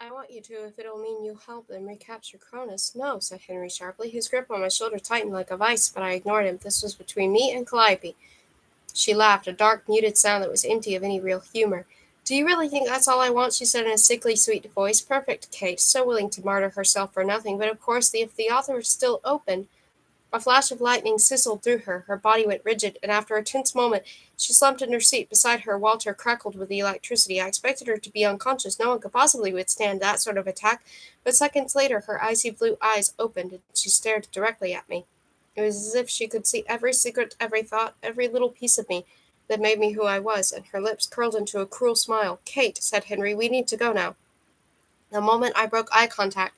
I want you to if it'll mean you help them recapture Cronus. No, said Henry sharply. His grip on my shoulder tightened like a vice, but I ignored him. This was between me and Calliope. She laughed, a dark, muted sound that was empty of any real humor. Do you really think that's all I want? She said in a sickly, sweet voice. Perfect, Kate, so willing to martyr herself for nothing. But of course, if the author was still open, a flash of lightning sizzled through her. Her body went rigid, and after a tense moment, she slumped in her seat. Beside her, Walter crackled with the electricity. I expected her to be unconscious. No one could possibly withstand that sort of attack. But seconds later, her icy blue eyes opened, and she stared directly at me. It was as if she could see every secret, every thought, every little piece of me that made me who I was, and her lips curled into a cruel smile. Kate, said Henry, we need to go now. The moment I broke eye contact,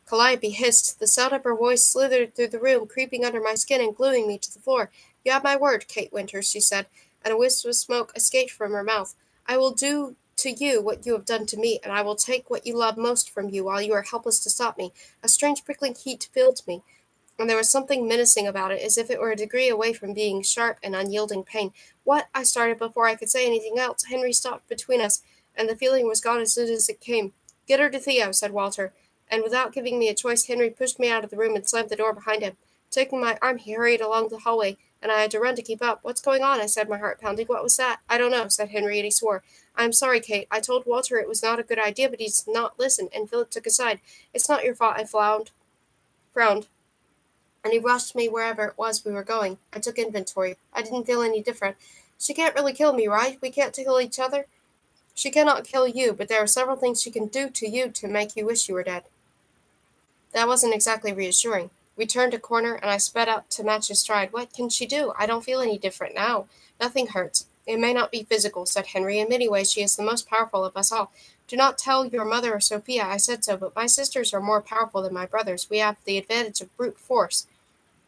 Calliope hissed. The sound of her voice slithered through the room, creeping under my skin and gluing me to the floor. You have my word, Kate Winters, she said, and a wisp of smoke escaped from her mouth. I will do to you what you have done to me, and I will take what you love most from you while you are helpless to stop me. A strange prickling heat filled me, and there was something menacing about it, as if it were a degree away from being sharp and unyielding pain. What? I started before I could say anything else. Henry stopped between us, and the feeling was gone as soon as it came. Get her to Theo, said Walter, and without giving me a choice, Henry pushed me out of the room and slammed the door behind him. Taking my arm, he hurried along the hallway, and I had to run to keep up. What's going on? I said, my heart pounding. What was that? I don't know, said Henry, and he swore. I'm sorry, Kate. I told Walter it was not a good idea, but he did not listen, and Philip took his side. It's not your fault, I frowned, and he rushed me wherever it was we were going. I took inventory. I didn't feel any different. She can't really kill me, right? We can't kill each other? She cannot kill you, but there are several things she can do to you to make you wish you were dead. That wasn't exactly reassuring. We turned a corner, and I sped up to match his stride. What can she do? I don't feel any different now. Nothing hurts. It may not be physical, said Henry. In many ways she is the most powerful of us all. Do not tell your mother or Sophia I said so, but my sisters are more powerful than my brothers. We have the advantage of brute force,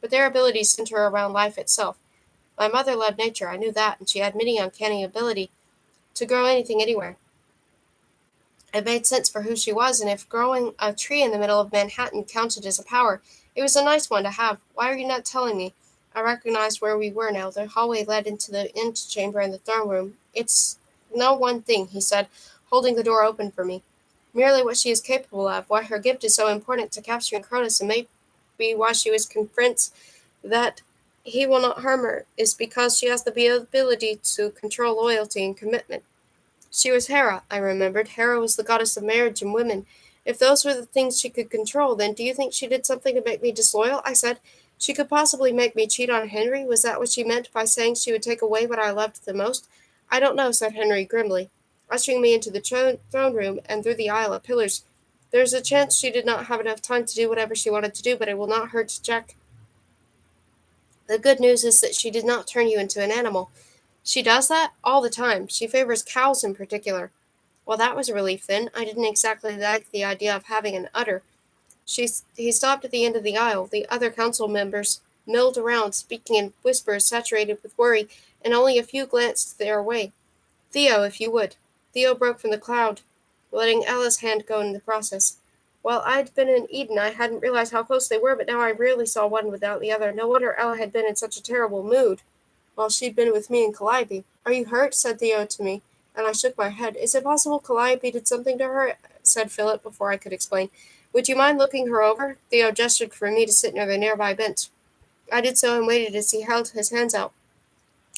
but their abilities center around life itself. My mother loved nature, I knew that, and she had many uncanny ability to grow anything anywhere. It made sense for who she was, and if growing a tree in the middle of Manhattan counted as a power, it was a nice one to have. Why are you not telling me? I recognized where we were now. The hallway led into the antechamber and the throne room. It's no one thing, he said, holding the door open for me. Merely what she is capable of, why her gift is so important to capturing Cronus, and maybe why she was convinced that he will not harm her, is because she has the ability to control loyalty and commitment. She was Hera, I remembered. Hera was the goddess of marriage and women. If those were the things she could control, then do you think she did something to make me disloyal? I said. She could possibly make me cheat on Henry? Was that what she meant by saying she would take away what I loved the most? I don't know, said Henry grimly, ushering me into the throne room and through the aisle of pillars. There's a chance she did not have enough time to do whatever she wanted to do, but it will not hurt Jack. The good news is that she did not turn you into an animal. She does that all the time. She favors cows in particular. Well, that was a relief then. I didn't exactly like the idea of having an udder. He stopped at the end of the aisle. The other council members milled around, speaking in whispers saturated with worry, and only a few glanced their way. Theo, if you would. Theo broke from the crowd, letting Ella's hand go in the process. While I'd been in Eden, I hadn't realized how close they were, but now I rarely saw one without the other. No wonder Ella had been in such a terrible mood while she'd been with me and Calliope. Are you hurt? Said Theo to me, and I shook my head. Is it possible Calliope did something to her? Said Philip before I could explain. Would you mind looking her over? Theo gestured for me to sit near the nearby bench. I did so and waited as he held his hands out,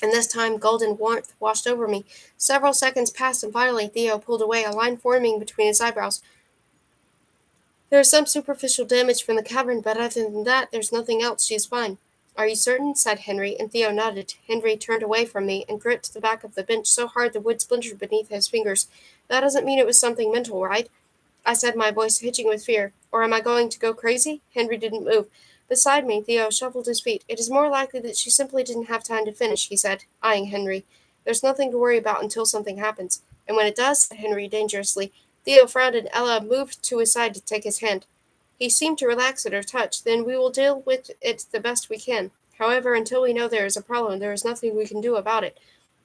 and this time golden warmth washed over me. Several seconds passed, and finally Theo pulled away, a line forming between his eyebrows. There is some superficial damage from the cavern, but other than that, there's nothing else. She is fine. Are you certain? Said Henry, and Theo nodded. Henry turned away from me and gripped the back of the bench so hard the wood splintered beneath his fingers. That doesn't mean it was something mental, right? I said, my voice hitching with fear. Or am I going to go crazy? Henry didn't move. Beside me, Theo shuffled his feet. It is more likely that she simply didn't have time to finish, he said, eyeing Henry. There's nothing to worry about until something happens. And when it does, said Henry dangerously. Theo frowned, and Ella moved to his side to take his hand. He seemed to relax at her touch. Then we will deal with it the best we can. However, until we know there is a problem, there is nothing we can do about it.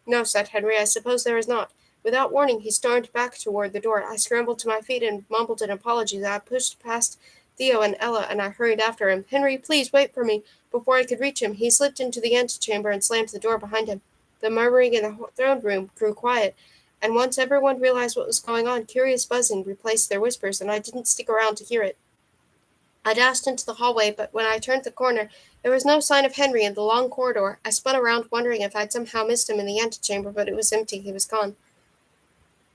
No, said Henry, I suppose there is not. Without warning, he stormed back toward the door. I scrambled to my feet and mumbled an apology. That I pushed past Theo and Ella, and I hurried after him. Henry, please wait for me. Before I could reach him, he slipped into the antechamber and slammed the door behind him. The murmuring in the throne room grew quiet, And once everyone realized what was going on, curious buzzing replaced their whispers, and I didn't stick around to hear it. I dashed into the hallway, but when I turned the corner, there was no sign of Henry in the long corridor. I spun around, wondering if I'd somehow missed him in the antechamber, but it was empty. He was gone.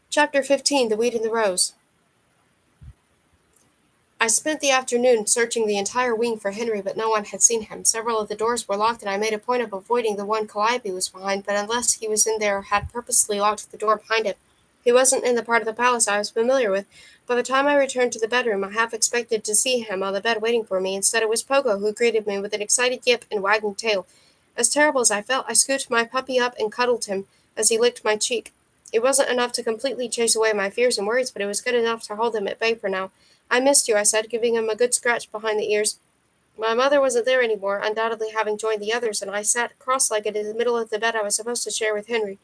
Chapter 15. The Weed and the Rose. I spent the afternoon searching the entire wing for Henry, but no one had seen him. Several of the doors were locked, and I made a point of avoiding the one Calliope was behind, but unless he was in there or had purposely locked the door behind him, he wasn't in the part of the palace I was familiar with. By the time I returned to the bedroom, I half expected to see him on the bed waiting for me. Instead, it was Pogo who greeted me with an excited yip and wagging tail. As terrible as I felt, I scooped my puppy up and cuddled him as he licked my cheek. It wasn't enough to completely chase away my fears and worries, but it was good enough to hold him at bay for now. I missed you, I said, giving him a good scratch behind the ears. My mother wasn't there anymore, undoubtedly having joined the others, and I sat cross-legged in the middle of the bed I was supposed to share with Henry.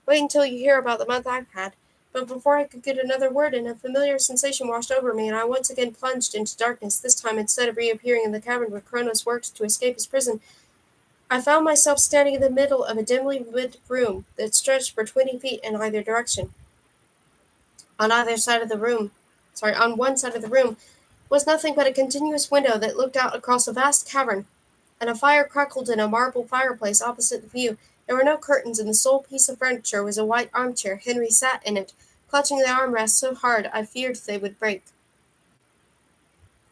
Wait until you hear about the month I've had. But before I could get another word in, a familiar sensation washed over me, and I once again plunged into darkness. This time, instead of reappearing in the cavern where Kronos worked to escape his prison, I found myself standing in the middle of a dimly lit room that stretched for 20 feet in either direction. On either side of the room, on one side of the room, was nothing but a continuous window that looked out across a vast cavern, and a fire crackled in a marble fireplace opposite the view. There were no curtains, and the sole piece of furniture was a white armchair. Henry sat in it, clutching the armrests so hard I feared they would break.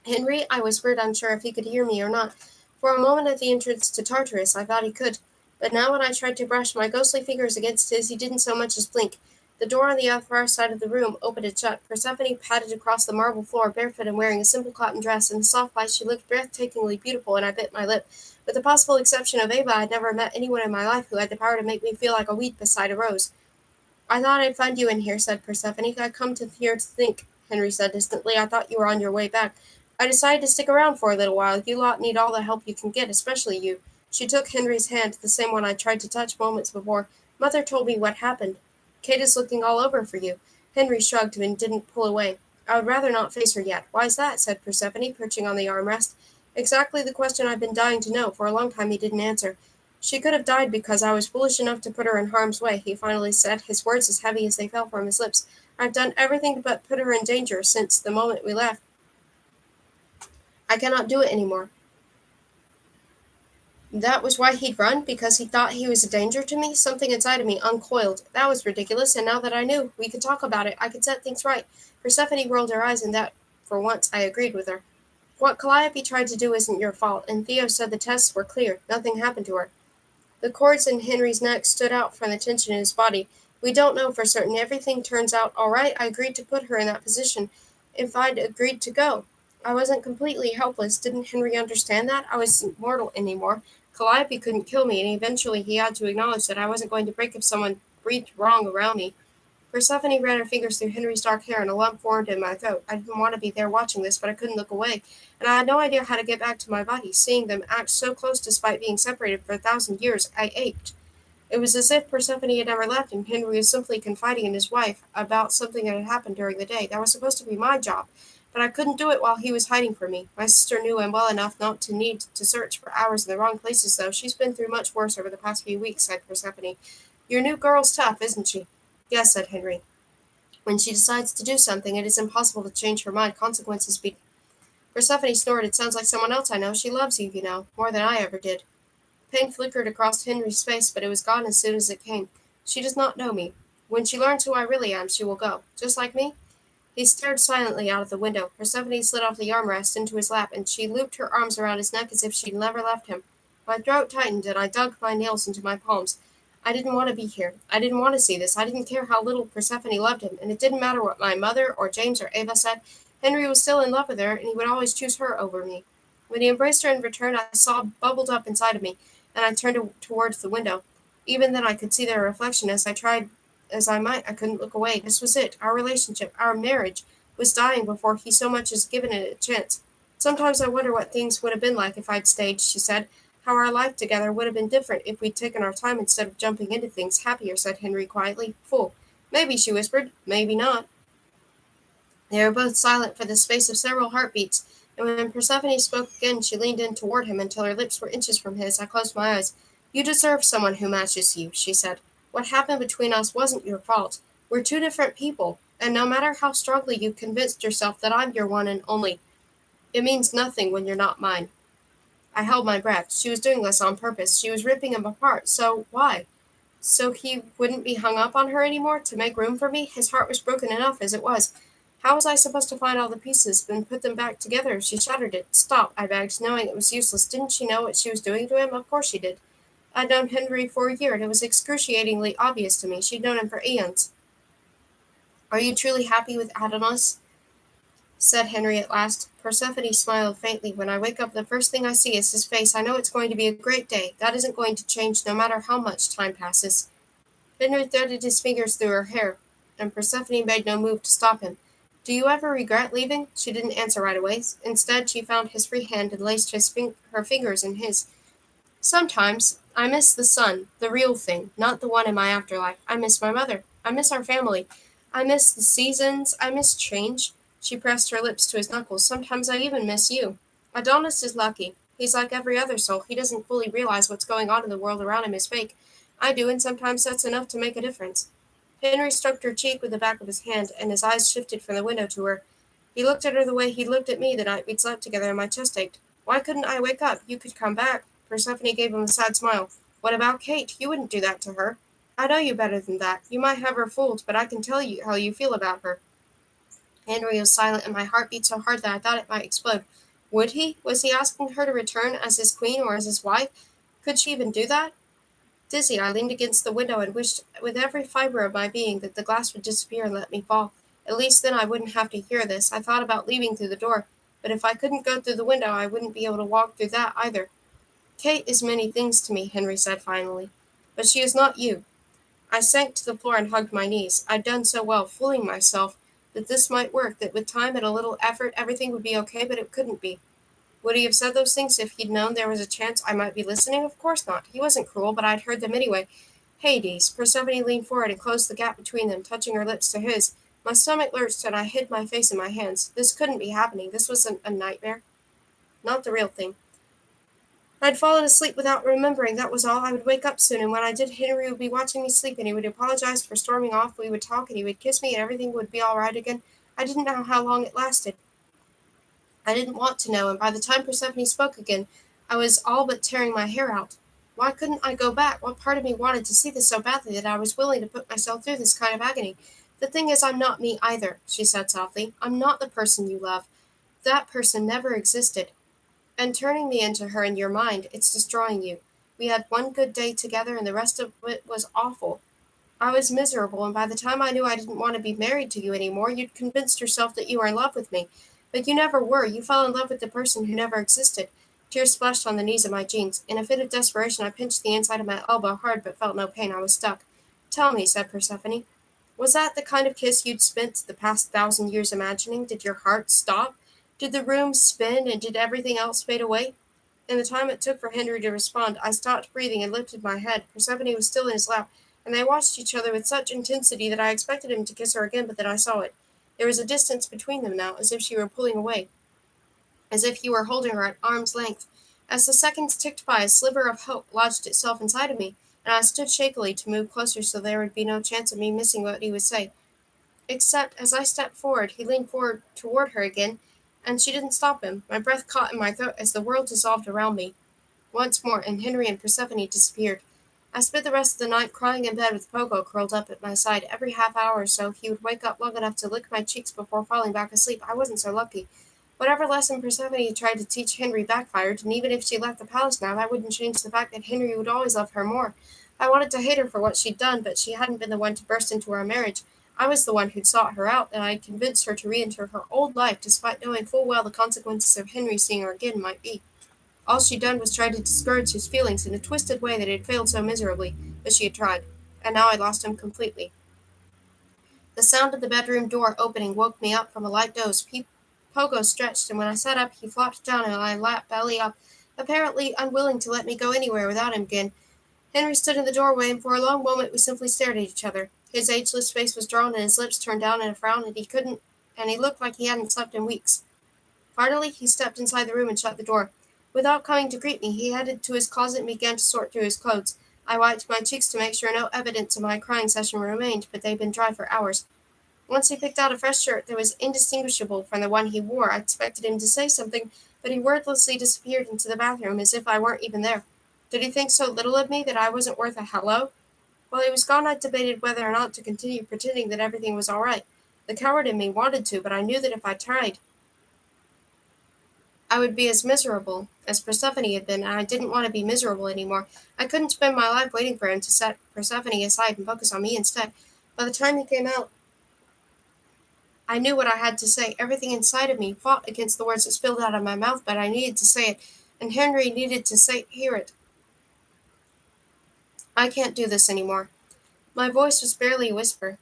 Henry, I whispered, unsure if he could hear me or not. For a moment at the entrance to Tartarus, I thought he could, but now when I tried to brush my ghostly fingers against his, he didn't so much as blink. The door on the far side of the room opened and shut. Persephone padded across the marble floor, barefoot and wearing a simple cotton dress. In the soft light, she looked breathtakingly beautiful, and I bit my lip. With the possible exception of Ava, I'd never met anyone in my life who had the power to make me feel like a weed beside a rose. I thought I'd find you in here, said Persephone. I come to here to think, Henry said distantly. I thought you were on your way back. I decided to stick around for a little while. You lot need all the help you can get, especially you. She took Henry's hand, the same one I tried to touch moments before. Mother told me what happened. Kate is looking all over for you. Henry shrugged and didn't pull away. I would rather not face her yet. Why's that? Said Persephone, perching on the armrest. Exactly the question I've been dying to know. For a long time he didn't answer. She could have died because I was foolish enough to put her in harm's way, he finally said, his words as heavy as they fell from his lips. I've done everything but put her in danger since the moment we left. I cannot do it any more. That was why he'd run, because he thought he was a danger to me? Something inside of me uncoiled. That was ridiculous, and now that I knew, we could talk about it. I could set things right. Persephone rolled her eyes, and that, for once, I agreed with her. What Calliope tried to do isn't your fault, and Theo said the tests were clear. Nothing happened to her. The cords in Henry's neck stood out from the tension in his body. We don't know for certain. Everything turns out all right. I agreed to put her in that position if I'd agreed to go. I wasn't completely helpless. Didn't Henry understand that? I wasn't mortal anymore. Calliope couldn't kill me, and eventually he had to acknowledge that I wasn't going to break if someone breathed wrong around me. Persephone ran her fingers through Henry's dark hair, and a lump formed in my throat. I didn't want to be there watching this, but I couldn't look away, and I had no idea how to get back to my body. Seeing them act so close despite being separated for 1,000 years, I ached. It was as if Persephone had never left, and Henry was simply confiding in his wife about something that had happened during the day. That was supposed to be my job, but I couldn't do it while he was hiding from me. My sister knew him well enough not to need to search for hours in the wrong places, though. She's been through much worse over the past few weeks, said Persephone. Your new girl's tough, isn't she? Yes, said Henry. When she decides to do something, it is impossible to change her mind. Consequences be. Persephone snorted. Sounds like someone else I know. She loves you, you know, more than I ever did. Pain flickered across Henry's face, but it was gone as soon as it came. She does not know me. When she learns who I really am, she will go. Just like me? He stared silently out of the window. Persephone slid off the armrest into his lap, and she looped her arms around his neck as if she'd never left him. My throat tightened, and I dug my nails into my palms. I didn't want to be here. I didn't want to see this. I didn't care how little Persephone loved him, and it didn't matter what my mother or James or Ava said. Henry was still in love with her, and he would always choose her over me. When he embraced her in return, I saw bubbled up inside of me, and I turned towards the window. Even then I could see their reflection. As I tried as I might, I couldn't look away. This was it. Our relationship, our marriage, was dying before he so much as given it a chance. Sometimes I wonder what things would have been like if I'd stayed, she said. How our life together would have been different if we'd taken our time instead of jumping into things. Happier, said Henry quietly. Fool. Maybe, she whispered. Maybe not. They were both silent for the space of several heartbeats, and when Persephone spoke again, she leaned in toward him until her lips were inches from his. I closed my eyes. You deserve someone who matches you, she said. What happened between us wasn't your fault. We're two different people, and no matter how strongly you convinced yourself that I'm your one and only, it means nothing when you're not mine. I held my breath. She was doing this on purpose. She was ripping him apart. So why? So he wouldn't be hung up on her anymore to make room for me? His heart was broken enough as it was. How was I supposed to find all the pieces and put them back together if she shattered it? Stop, I begged, knowing it was useless. Didn't she know what she was doing to him? Of course she did. I'd known Henry for a year, and it was excruciatingly obvious to me. She'd known him for eons. Are you truly happy with Adonis? Said Henry at last. Persephone smiled faintly. When I wake up, the first thing I see is his face. I know it's going to be a great day. That isn't going to change no matter how much time passes. Henry threaded his fingers through her hair, and Persephone made no move to stop him. Do you ever regret leaving? She didn't answer right away. Instead, she found his free hand and laced her fingers in his. Sometimes. I miss the sun, the real thing, not the one in my afterlife. I miss my mother. I miss our family. I miss the seasons. I miss change. She pressed her lips to his knuckles. Sometimes I even miss you. Adonis is lucky. He's like every other soul. He doesn't fully realize what's going on in the world around him is fake. I do, and sometimes that's enough to make a difference. Henry stroked her cheek with the back of his hand, and his eyes shifted from the window to her. He looked at her the way he'd looked at me the night we'd slept together, and my chest ached. Why couldn't I wake up? You could come back. Persephone gave him a sad smile. What about Kate? You wouldn't do that to her. I know you better than that. You might have her fooled, but I can tell you how you feel about her. Henry was silent, and my heart beat so hard that I thought it might explode. Would he? Was he asking her to return as his queen or as his wife? Could she even do that? Dizzy, I leaned against the window and wished with every fiber of my being that the glass would disappear and let me fall. At least then I wouldn't have to hear this. I thought about leaving through the door, but if I couldn't go through the window, I wouldn't be able to walk through that either. Kate is many things to me, Henry said finally, but she is not you. I sank to the floor and hugged my knees. I'd done so well, fooling myself, that this might work, that with time and a little effort everything would be okay, but it couldn't be. Would he have said those things if he'd known there was a chance I might be listening? Of course not. He wasn't cruel, but I'd heard them anyway. Hades. Persephone leaned forward and closed the gap between them, touching her lips to his. My stomach lurched, and I hid my face in my hands. This couldn't be happening. This was a nightmare. Not the real thing. I'd fallen asleep without remembering, that was all. I would wake up soon, and when I did, Henry would be watching me sleep, and he would apologize for storming off. We would talk, and he would kiss me, and everything would be all right again. I didn't know how long it lasted. I didn't want to know, and by the time Persephone spoke again, I was all but tearing my hair out. Why couldn't I go back? What part of me wanted to see this so badly that I was willing to put myself through this kind of agony? The thing is, I'm not me either, she said softly. I'm not the person you love. That person never existed. And turning me into her in your mind, it's destroying you. We had one good day together, and the rest of it was awful. I was miserable, and by the time I knew I didn't want to be married to you anymore, you'd convinced yourself that you were in love with me. But you never were. You fell in love with the person who never existed. Tears splashed on the knees of my jeans. In a fit of desperation, I pinched the inside of my elbow hard, but felt no pain. I was stuck. Tell me, said Persephone, was that the kind of kiss you'd spent the past 1,000 years imagining? Did your heart stop? Did the room spin, and did everything else fade away? In the time it took for Henry to respond, I stopped breathing and lifted my head. Persephone was still in his lap, and they watched each other with such intensity that I expected him to kiss her again, but then I saw it. There was a distance between them now, as if she were pulling away, as if he were holding her at arm's length. As the seconds ticked by, a sliver of hope lodged itself inside of me, and I stood shakily to move closer so there would be no chance of me missing what he would say. Except, as I stepped forward, he leaned forward toward her again, and she didn't stop him. My breath caught in my throat as the world dissolved around me. Once more, and Henry and Persephone disappeared. I spent the rest of the night crying in bed with Pogo curled up at my side. Every half hour or so he would wake up long enough to lick my cheeks before falling back asleep. I wasn't so lucky. Whatever lesson Persephone tried to teach Henry backfired, and even if she left the palace now, that wouldn't change the fact that Henry would always love her more. I wanted to hate her for what she'd done, but she hadn't been the one to burst into our marriage. I was the one who'd sought her out, and I'd convinced her to re-enter her old life, despite knowing full well the consequences of Henry seeing her again might be. All she'd done was try to discourage his feelings in a twisted way that had failed so miserably, but she had tried, and now I lost him completely. The sound of the bedroom door opening woke me up from a light doze. Pogo stretched, and when I sat up, he flopped down in my lap, belly up, apparently unwilling to let me go anywhere without him again. Henry stood in the doorway, and for a long moment we simply stared at each other. His ageless face was drawn, and his lips turned down in a frown, and he looked like he hadn't slept in weeks. Finally, he stepped inside the room and shut the door. Without coming to greet me, he headed to his closet and began to sort through his clothes. I wiped my cheeks to make sure no evidence of my crying session remained, but they'd been dry for hours. Once he picked out a fresh shirt that was indistinguishable from the one he wore, I expected him to say something, but he wordlessly disappeared into the bathroom as if I weren't even there. Did he think so little of me that I wasn't worth a hello? While he was gone, I debated whether or not to continue pretending that everything was all right. The coward in me wanted to, but I knew that if I tried, I would be as miserable as Persephone had been, and I didn't want to be miserable anymore. I couldn't spend my life waiting for him to set Persephone aside and focus on me instead. By the time he came out, I knew what I had to say. Everything inside of me fought against the words that spilled out of my mouth, but I needed to say it, and Henry needed to hear it. I can't do this anymore. My voice was barely a whisper.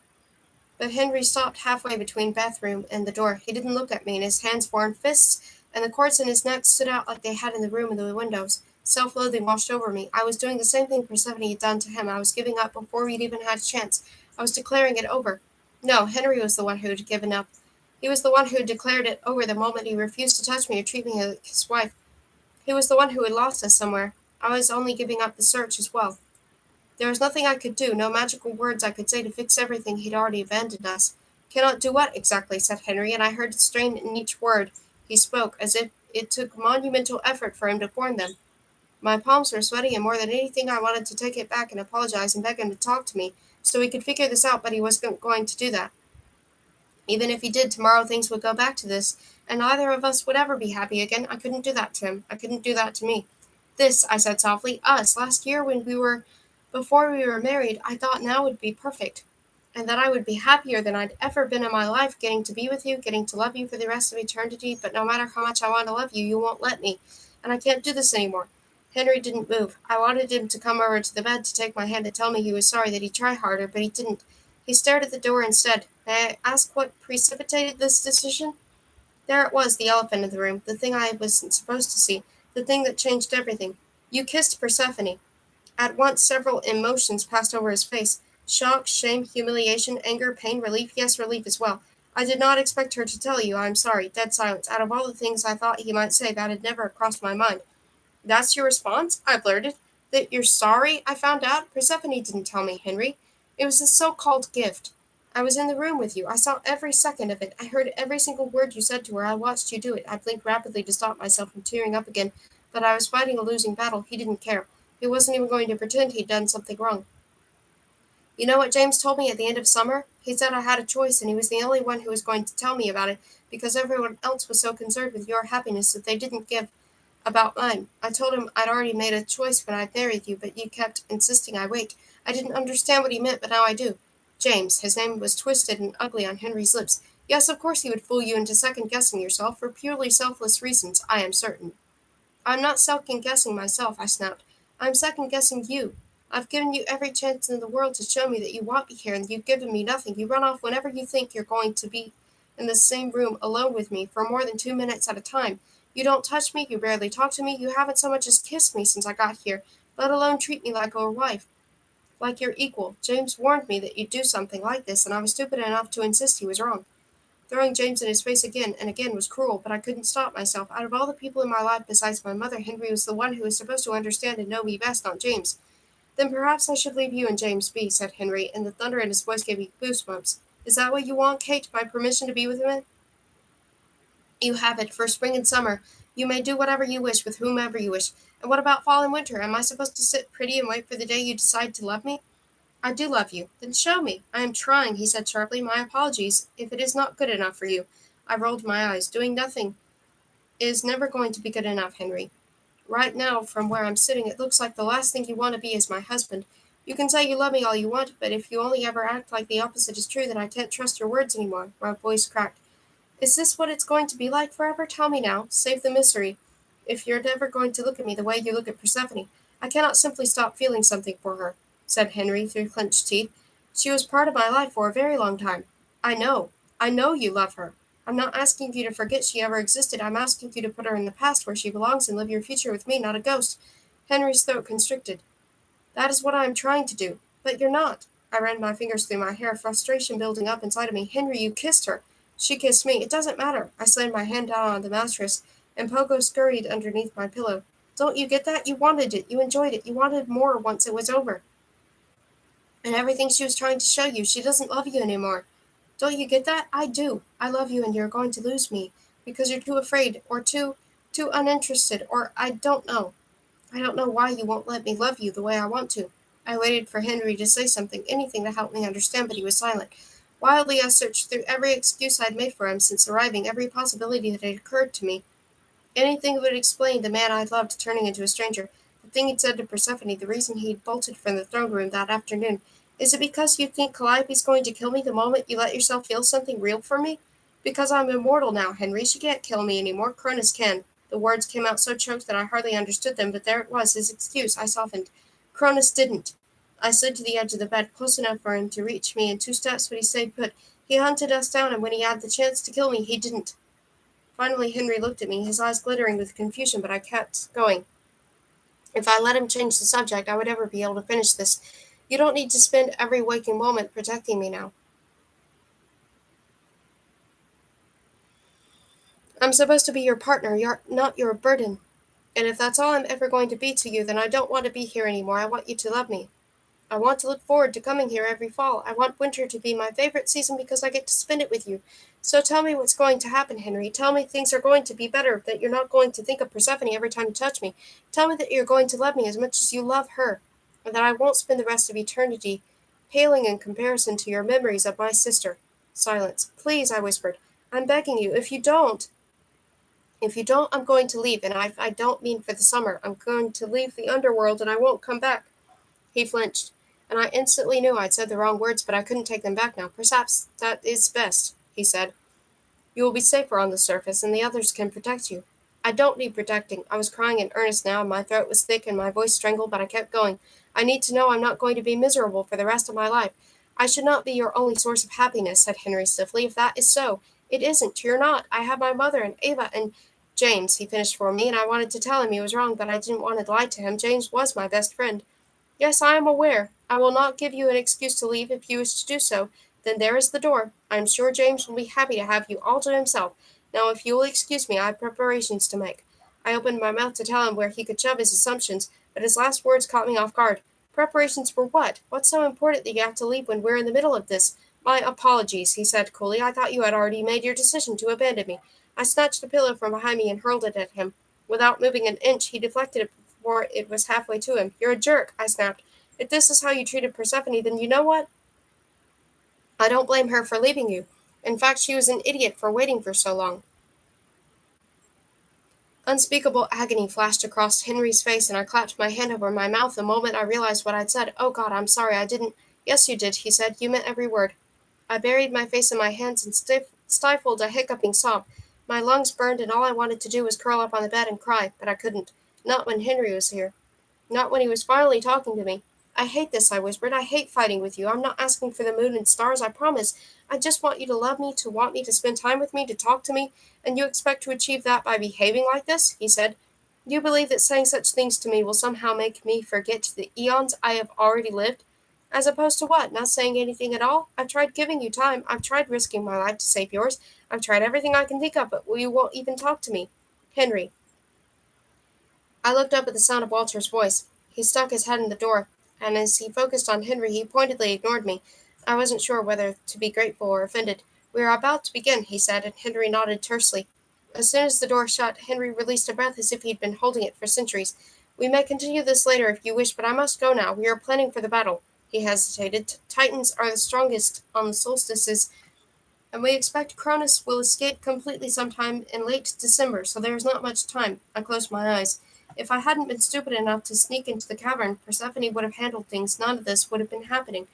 But Henry stopped halfway between bathroom and the door. He didn't look at me, and his hands formed fists, and the cords in his neck stood out like they had in the room and the windows. Self-loathing washed over me. I was doing the same thing Persephone had done to him. I was giving up before we'd even had a chance. I was declaring it over. No, Henry was the one who had given up. He was the one who had declared it over the moment he refused to touch me or treat me like his wife. He was the one who had lost us somewhere. I was only giving up the search as well. There was nothing I could do, no magical words I could say to fix everything. He'd already abandoned us. Cannot do what exactly, said Henry, and I heard strain in each word he spoke, as if it took monumental effort for him to form them. My palms were sweaty, and more than anything I wanted to take it back and apologize and beg him to talk to me, so we could figure this out, but he wasn't going to do that. Even if he did, tomorrow things would go back to this, and neither of us would ever be happy again. I couldn't do that to him. I couldn't do that to me. This, I said softly, us, last year before we were married, I thought now would be perfect, and that I would be happier than I'd ever been in my life, getting to be with you, getting to love you for the rest of eternity, but no matter how much I want to love you, you won't let me, and I can't do this anymore. Henry didn't move. I wanted him to come over to the bed to take my hand and tell me he was sorry, that he'd try harder, but he didn't. He stared at the door instead. May I ask what precipitated this decision? There it was, the elephant in the room, the thing I wasn't supposed to see, the thing that changed everything. You kissed Persephone. At once several emotions passed over his face. Shock, shame, humiliation, anger, pain, relief, yes, relief as well. I did not expect her to tell you I'm sorry. Dead silence. Out of all the things I thought he might say, that had never crossed my mind. That's your response? I blurted. That you're sorry? I found out. Persephone didn't tell me, Henry. It was a so-called gift. I was in the room with you. I saw every second of it. I heard every single word you said to her. I watched you do it. I blinked rapidly to stop myself from tearing up again, but I was fighting a losing battle. He didn't care. He wasn't even going to pretend he'd done something wrong. You know what James told me at the end of summer? He said I had a choice, and he was the only one who was going to tell me about it, because everyone else was so concerned with your happiness that they didn't give about mine. I told him I'd already made a choice when I married you, but you kept insisting I wait. I didn't understand what he meant, but now I do. James, his name was twisted and ugly on Henry's lips. Yes, of course he would fool you into second-guessing yourself, for purely selfless reasons, I am certain. I'm not second-guessing myself, I snapped. I'm second-guessing you. I've given you every chance in the world to show me that you want me here, and you've given me nothing. You run off whenever you think you're going to be in the same room alone with me for more than 2 minutes at a time. You don't touch me, you barely talk to me, you haven't so much as kissed me since I got here, let alone treat me like a wife, like your equal. James warned me that you'd do something like this, and I was stupid enough to insist he was wrong. Throwing James in his face again and again was cruel, but I couldn't stop myself. Out of all the people in my life besides my mother, Henry was the one who was supposed to understand and know me best, not James. Then perhaps I should leave you and James be, said Henry, and the thunder in his voice gave me goosebumps. Is that what you want, Kate? My permission to be with him? You have it, for spring and summer. You may do whatever you wish with whomever you wish. And what about fall and winter? Am I supposed to sit pretty and wait for the day you decide to love me? I do love you. Then show me. I am trying, he said sharply. My apologies, if it is not good enough for you. I rolled my eyes. Doing nothing is never going to be good enough, Henry. Right now, from where I'm sitting, it looks like the last thing you want to be is my husband. You can say you love me all you want, but if you only ever act like the opposite is true, then I can't trust your words anymore. My voice cracked. Is this what it's going to be like forever? Tell me now. Save the misery. If you're never going to look at me the way you look at Persephone, I cannot simply stop feeling something for her, said Henry through clenched teeth. She was part of my life for a very long time. I know. I know you love her. I'm not asking you to forget she ever existed. I'm asking you to put her in the past where she belongs and live your future with me, not a ghost. Henry's throat constricted. That is what I am trying to do. But you're not. I ran my fingers through my hair, frustration building up inside of me. Henry, you kissed her. She kissed me. It doesn't matter. I slammed my hand down on the mattress, and Pogo scurried underneath my pillow. Don't you get that? You wanted it. You enjoyed it. You wanted more once it was over. And everything she was trying to show you, she doesn't love you anymore. Don't you get that? I do. I love you and you're going to lose me because you're too afraid or too uninterested or I don't know. I don't know why you won't let me love you the way I want to. I waited for Henry to say something, anything to help me understand, but he was silent. Wildly, I searched through every excuse I'd made for him since arriving, every possibility that had occurred to me. Anything that would explain the man I'd loved turning into a stranger. The thing he'd said to Persephone, the reason he'd bolted from the throne room that afternoon. Is it because you think Calliope's going to kill me the moment you let yourself feel something real for me? Because I'm immortal now, Henry. She can't kill me anymore. Cronus can. The words came out so choked that I hardly understood them, but there it was, his excuse. I softened. Cronus didn't. I slid to the edge of the bed, close enough for him to reach me. In 2 steps would he stayed put. He hunted us down, and when he had the chance to kill me, he didn't. Finally Henry looked at me, his eyes glittering with confusion, but I kept going. If I let him change the subject, I would never be able to finish this. You don't need to spend every waking moment protecting me now. I'm supposed to be your partner, you're not your burden. And if that's all I'm ever going to be to you, then I don't want to be here anymore. I want you to love me. I want to look forward to coming here every fall. I want winter to be my favorite season because I get to spend it with you. So tell me what's going to happen, Henry. Tell me things are going to be better, that you're not going to think of Persephone every time you touch me. Tell me that you're going to love me as much as you love her, and that I won't spend the rest of eternity paling in comparison to your memories of my sister. Silence. Please, I whispered. I'm begging you. If you don't, I'm going to leave, and I don't mean for the summer. I'm going to leave the underworld, and I won't come back. He flinched, and I instantly knew I'd said the wrong words, but I couldn't take them back now. Perhaps that is best, he said. You will be safer on the surface, and the others can protect you. I don't need protecting. I was crying in earnest now, and my throat was thick and my voice strangled, but I kept going. I need to know I'm not going to be miserable for the rest of my life. I should not be your only source of happiness, said Henry stiffly. If that is so, it isn't. You're not. I have my mother and Ava and James, he finished for me, and I wanted to tell him he was wrong, but I didn't want to lie to him. James was my best friend. Yes, I am aware. I will not give you an excuse to leave if you wish to do so. Then there is the door. I am sure James will be happy to have you all to himself. Now, if you will excuse me, I have preparations to make. I opened my mouth to tell him where he could shove his assumptions, but his last words caught me off guard. Preparations for what? What's so important that you have to leave when we're in the middle of this? My apologies, he said coolly. I thought you had already made your decision to abandon me. I snatched a pillow from behind me and hurled it at him. Without moving an inch, he deflected it before it was halfway to him. You're a jerk, I snapped. If this is how you treated Persephone, then you know what? I don't blame her for leaving you. In fact, she was an idiot for waiting for so long. Unspeakable agony flashed across Henry's face, and I clapped my hand over my mouth the moment I realized what I'd said. Oh, God, I'm sorry, I didn't. Yes, you did, he said. You meant every word. I buried my face in my hands and stifled a hiccuping sob. My lungs burned, and all I wanted to do was curl up on the bed and cry, but I couldn't. Not when Henry was here. Not when he was finally talking to me. I hate this, I whispered. I hate fighting with you. I'm not asking for the moon and stars, I promise. I just want you to love me, to want me, to spend time with me, to talk to me, and you expect to achieve that by behaving like this? He said. You believe that saying such things to me will somehow make me forget the eons I have already lived? As opposed to what? Not saying anything at all? I've tried giving you time. I've tried risking my life to save yours. I've tried everything I can think of, but you won't even talk to me. Henry. I looked up at the sound of Walter's voice. He stuck his head in the door, and as he focused on Henry, he pointedly ignored me. I wasn't sure whether to be grateful or offended. We are about to begin, he said, and Henry nodded tersely. As soon as the door shut, Henry released a breath as if he'd been holding it for centuries. We may continue this later if you wish, but I must go now. We are planning for the battle. He hesitated. Titans are the strongest on the solstices, and we expect Cronus will escape completely sometime in late December, so there is not much time. I closed my eyes. If I hadn't been stupid enough to sneak into the cavern, Persephone would have handled things. None of this would have been happening.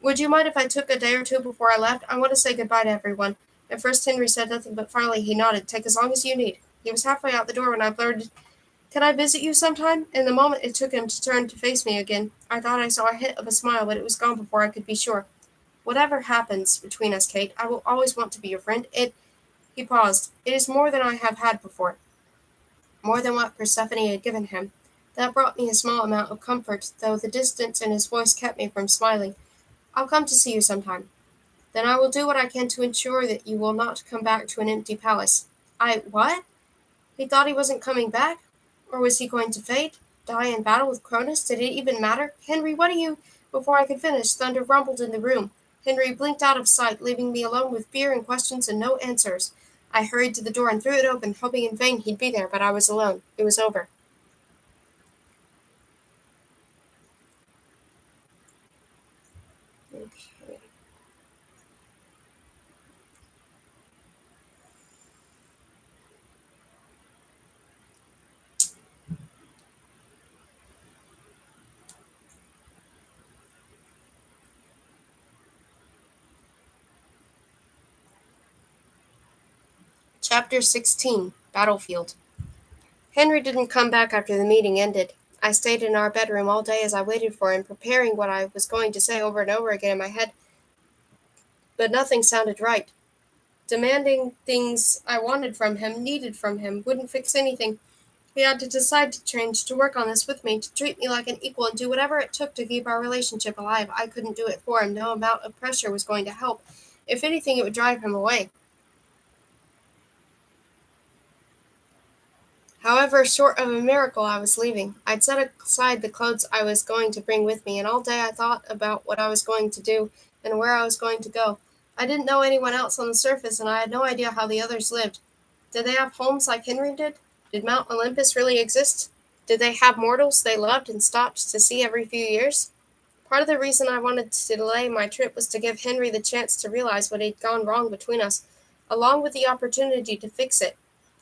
Would you mind if I took a day or two before I left? I want to say goodbye to everyone. At first Henry said nothing, but finally he nodded. Take as long as you need. He was halfway out the door when I blurted, Can I visit you sometime? In the moment it took him to turn to face me again, I thought I saw a hint of a smile, but it was gone before I could be sure. Whatever happens between us, Kate, I will always want to be your friend. He paused. It is more than I have had before. More than what Persephone had given him. That brought me a small amount of comfort, though the distance in his voice kept me from smiling. I'll come to see you sometime. Then I will do what I can to ensure that you will not come back to an empty palace. What? He thought he wasn't coming back? Or was he going to fade? Die in battle with Cronus? Did it even matter? Henry, what are you? Before I could finish, thunder rumbled in the room. Henry blinked out of sight, leaving me alone with fear and questions and no answers. I hurried to the door and threw it open, hoping in vain he'd be there, but I was alone. It was over. Okay. Chapter 16. Battlefield. Henry didn't come back after the meeting ended. I stayed in our bedroom all day as I waited for him, preparing what I was going to say over and over again in my head, but nothing sounded right. Demanding things I wanted from him, needed from him, wouldn't fix anything. He had to decide to change, to work on this with me, to treat me like an equal, and do whatever it took to keep our relationship alive. I couldn't do it for him. No amount of pressure was going to help. If anything, it would drive him away. However, short of a miracle, I was leaving. I'd set aside the clothes I was going to bring with me, and all day I thought about what I was going to do and where I was going to go. I didn't know anyone else on the surface, and I had no idea how the others lived. Did they have homes like Henry did? Did Mount Olympus really exist? Did they have mortals they loved and stopped to see every few years? Part of the reason I wanted to delay my trip was to give Henry the chance to realize what had gone wrong between us, along with the opportunity to fix it.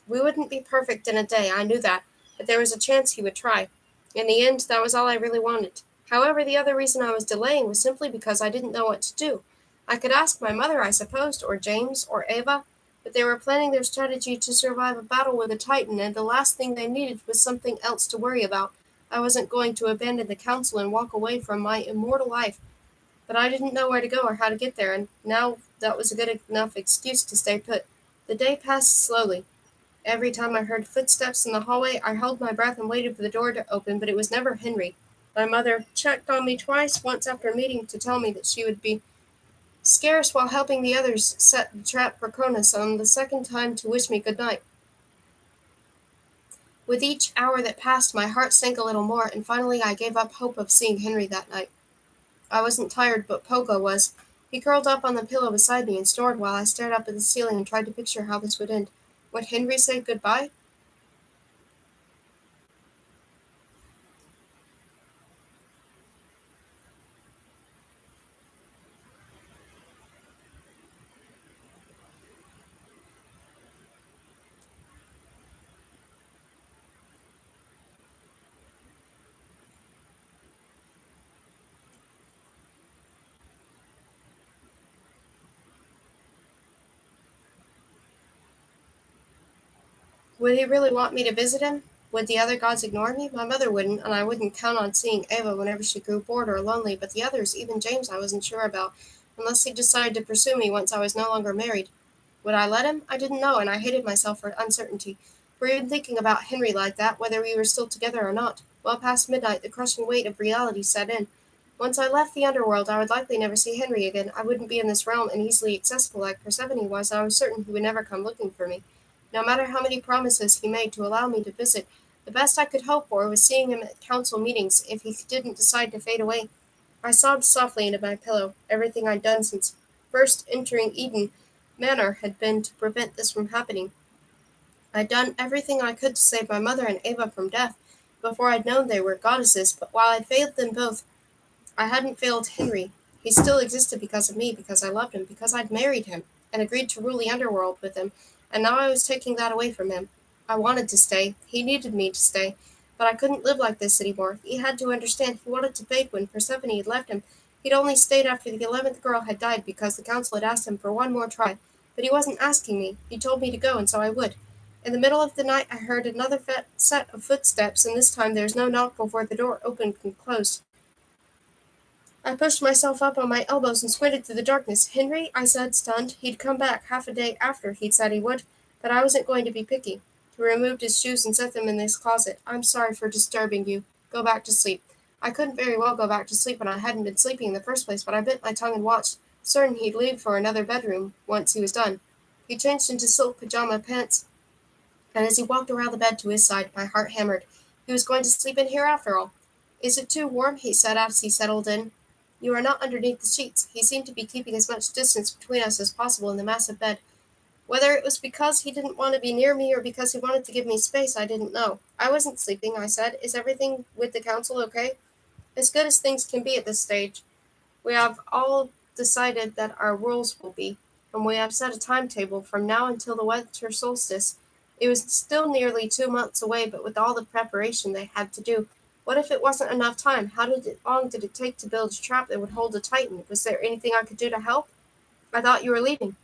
We wouldn't be perfect in a day, I knew that, but there was a chance he would try. In the end, that was all I really wanted. However, the other reason I was delaying was simply because I didn't know what to do. I could ask my mother, I supposed, or James, or Ava, but they were planning their strategy to survive a battle with a Titan, and the last thing they needed was something else to worry about. I wasn't going to abandon the council and walk away from my immortal life, but I didn't know where to go or how to get there, and now that was a good enough excuse to stay put. The day passed slowly. Every time I heard footsteps in the hallway, I held my breath and waited for the door to open, but it was never Henry. My mother checked on me twice, once after meeting to tell me that she would be scarce while helping the others set the trap for Cronus, and the second time to wish me good night. With each hour that passed, my heart sank a little more, and finally I gave up hope of seeing Henry that night. I wasn't tired, but Pogo was. He curled up on the pillow beside me and snored while I stared up at the ceiling and tried to picture how this would end. Would Henry say goodbye? Would he really want me to visit him? Would the other gods ignore me? My mother wouldn't, and I wouldn't count on seeing Ava whenever she grew bored or lonely, but the others, even James, I wasn't sure about, unless he decided to pursue me once I was no longer married. Would I let him? I didn't know, and I hated myself for uncertainty, for even thinking about Henry like that, whether we were still together or not. Well past midnight, the crushing weight of reality set in. Once I left the underworld, I would likely never see Henry again. I wouldn't be in this realm and easily accessible like Persephone was, and I was certain he would never come looking for me. No matter how many promises he made to allow me to visit, the best I could hope for was seeing him at council meetings if he didn't decide to fade away. I sobbed softly into my pillow. Everything I'd done since first entering Eden Manor had been to prevent this from happening. I'd done everything I could to save my mother and Ava from death before I'd known they were goddesses, but while I'd failed them both, I hadn't failed Henry. He still existed because of me, because I loved him, because I'd married him and agreed to rule the underworld with him, and now I was taking that away from him. I wanted to stay. He needed me to stay. But I couldn't live like this anymore. He had to understand he wanted to fade when Persephone had left him. He'd only stayed after the 11th girl had died because the council had asked him for one more try. But he wasn't asking me. He told me to go, and so I would. In the middle of the night, I heard another set of footsteps, and this time there was no knock before the door opened and closed. I pushed myself up on my elbows and squinted through the darkness. Henry, I said, stunned. He'd come back half a day after he'd said he would, but I wasn't going to be picky. He removed his shoes and set them in his closet. I'm sorry for disturbing you. Go back to sleep. I couldn't very well go back to sleep when I hadn't been sleeping in the first place, but I bit my tongue and watched, certain he'd leave for another bedroom once he was done. He changed into silk pajama pants and as he walked around the bed to his side, my heart hammered. He was going to sleep in here after all. Is it too warm? He said as he settled in. You are not underneath the sheets. He seemed to be keeping as much distance between us as possible in the massive bed. Whether it was because he didn't want to be near me or because he wanted to give me space, I didn't know. I wasn't sleeping, I said. Is everything with the council okay? As good as things can be at this stage. We have all decided that our rules will be, and we have set a timetable from now until the winter solstice. It was still nearly 2 months away, but with all the preparation they had to do, what if it wasn't enough time? Long did it take to build a trap that would hold a titan? Was there anything I could do to help? I thought you were leaving.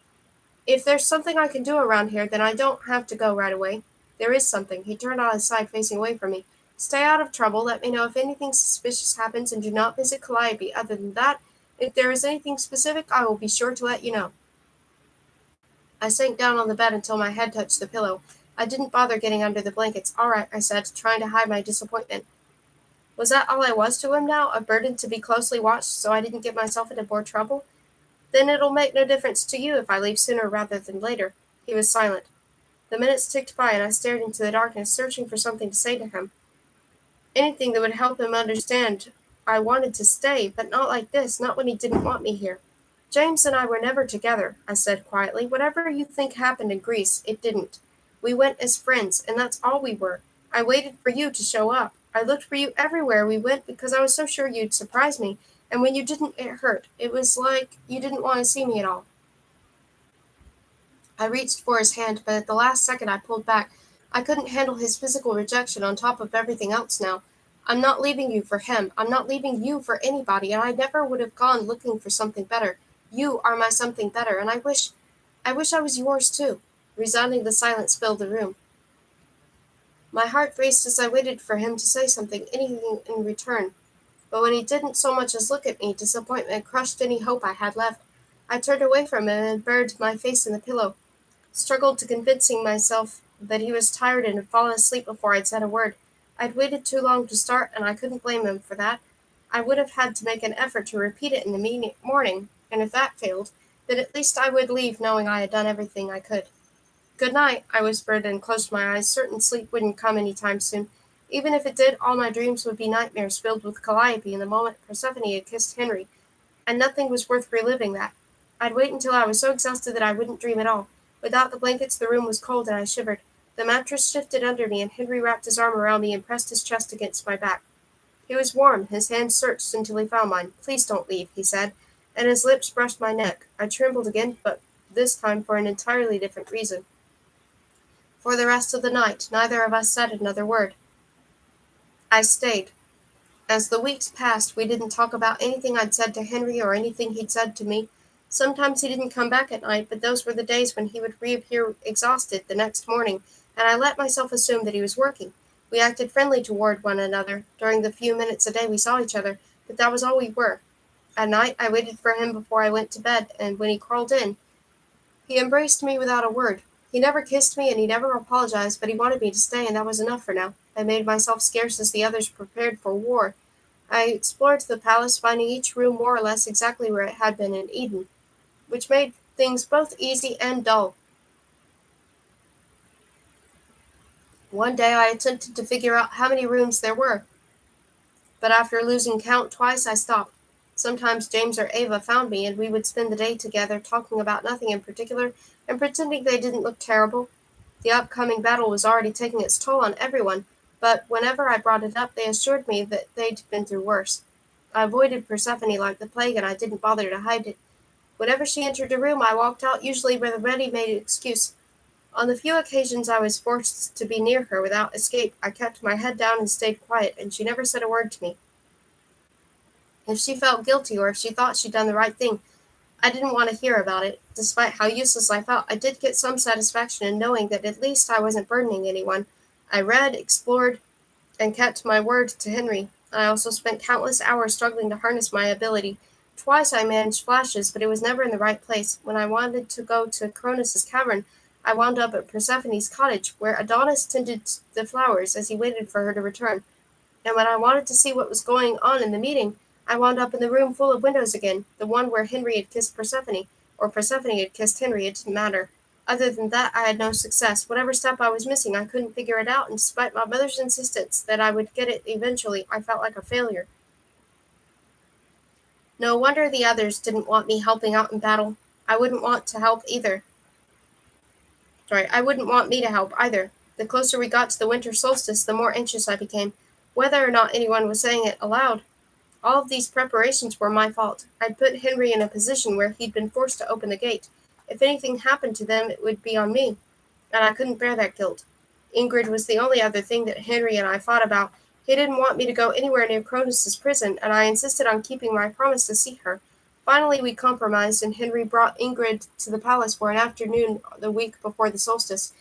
If there's something I can do around here, then I don't have to go right away. There is something. He turned on his side, facing away from me. Stay out of trouble. Let me know if anything suspicious happens, and do not visit Calliope. Other than that, if there is anything specific, I will be sure to let you know. I sank down on the bed until my head touched the pillow. I didn't bother getting under the blankets. All right, I said, trying to hide my disappointment. Was that all I was to him now? A burden to be closely watched so I didn't get myself into more trouble? Then it'll make no difference to you if I leave sooner rather than later. He was silent. The minutes ticked by, and I stared into the darkness, searching for something to say to him. Anything that would help him understand I wanted to stay, but not like this, not when he didn't want me here. James and I were never together, I said quietly. Whatever you think happened in Greece, it didn't. We went as friends, and that's all we were. I waited for you to show up. I looked for you everywhere we went because I was so sure you'd surprise me, and when you didn't, it hurt. It was like you didn't want to see me at all. I reached for his hand, but at the last second I pulled back. I couldn't handle his physical rejection on top of everything else now. I'm not leaving you for him. I'm not leaving you for anybody, and I never would have gone looking for something better. You are my something better, and I wish I was yours too. Resounding the silence filled the room. My heart raced as I waited for him to say something, anything in return. But when he didn't so much as look at me, disappointment crushed any hope I had left. I turned away from him and buried my face in the pillow. Struggled to convincing myself that he was tired and had fallen asleep before I'd said a word. I'd waited too long to start, and I couldn't blame him for that. I would have had to make an effort to repeat it in the morning, and if that failed, then at least I would leave knowing I had done everything I could. Good night, I whispered and closed my eyes, certain sleep wouldn't come any time soon. Even if it did, all my dreams would be nightmares filled with Calliope and the moment Persephone had kissed Henry, and nothing was worth reliving that. I'd wait until I was so exhausted that I wouldn't dream at all. Without the blankets, the room was cold and I shivered. The mattress shifted under me, and Henry wrapped his arm around me and pressed his chest against my back. He was warm. His hands searched until he found mine. Please don't leave, he said, and his lips brushed my neck. I trembled again, but this time for an entirely different reason. For the rest of the night, neither of us said another word. I stayed. As the weeks passed, we didn't talk about anything I'd said to Henry or anything he'd said to me. Sometimes he didn't come back at night, but those were the days when he would reappear exhausted the next morning, and I let myself assume that he was working. We acted friendly toward one another during the few minutes a day we saw each other, but that was all we were. At night, I waited for him before I went to bed, and when he crawled in, he embraced me without a word. He never kissed me, and he never apologized, but he wanted me to stay, and that was enough for now. I made myself scarce as the others prepared for war. I explored the palace, finding each room more or less exactly where it had been in Eden, which made things both easy and dull. One day I attempted to figure out how many rooms there were, but after losing count twice, I stopped. Sometimes James or Ava found me, and we would spend the day together talking about nothing in particular and pretending they didn't look terrible. The upcoming battle was already taking its toll on everyone, but whenever I brought it up, they assured me that they'd been through worse. I avoided Persephone like the plague, and I didn't bother to hide it. Whenever she entered a room, I walked out, usually with a ready-made excuse. On the few occasions I was forced to be near her without escape, I kept my head down and stayed quiet, and she never said a word to me. If she felt guilty or if she thought she'd done the right thing, I didn't want to hear about it. Despite how useless I felt, I did get some satisfaction in knowing that at least I wasn't burdening anyone. I read, explored, and kept my word to Henry. I also spent countless hours struggling to harness my ability. Twice I managed flashes, but it was never in the right place. When I wanted to go to Cronus's cavern, I wound up at Persephone's cottage, where Adonis tended the flowers as he waited for her to return. And when I wanted to see what was going on in the meeting, I wound up in the room full of windows again, the one where Henry had kissed Persephone, or Persephone had kissed Henry, it didn't matter. Other than that, I had no success. Whatever step I was missing, I couldn't figure it out, and despite my mother's insistence that I would get it eventually, I felt like a failure. No wonder the others didn't want me helping out in battle. I wouldn't want to help either. I wouldn't want me to help either. The closer we got to the winter solstice, the more anxious I became, whether or not anyone was saying it aloud. All of these preparations were my fault. I'd put Henry in a position where he'd been forced to open the gate. If anything happened to them, it would be on me, and I couldn't bear that guilt. Ingrid was the only other thing that Henry and I fought about. He didn't want me to go anywhere near Cronus's prison, and I insisted on keeping my promise to see her. Finally, we compromised, and Henry brought Ingrid to the palace for an afternoon the week before the solstice.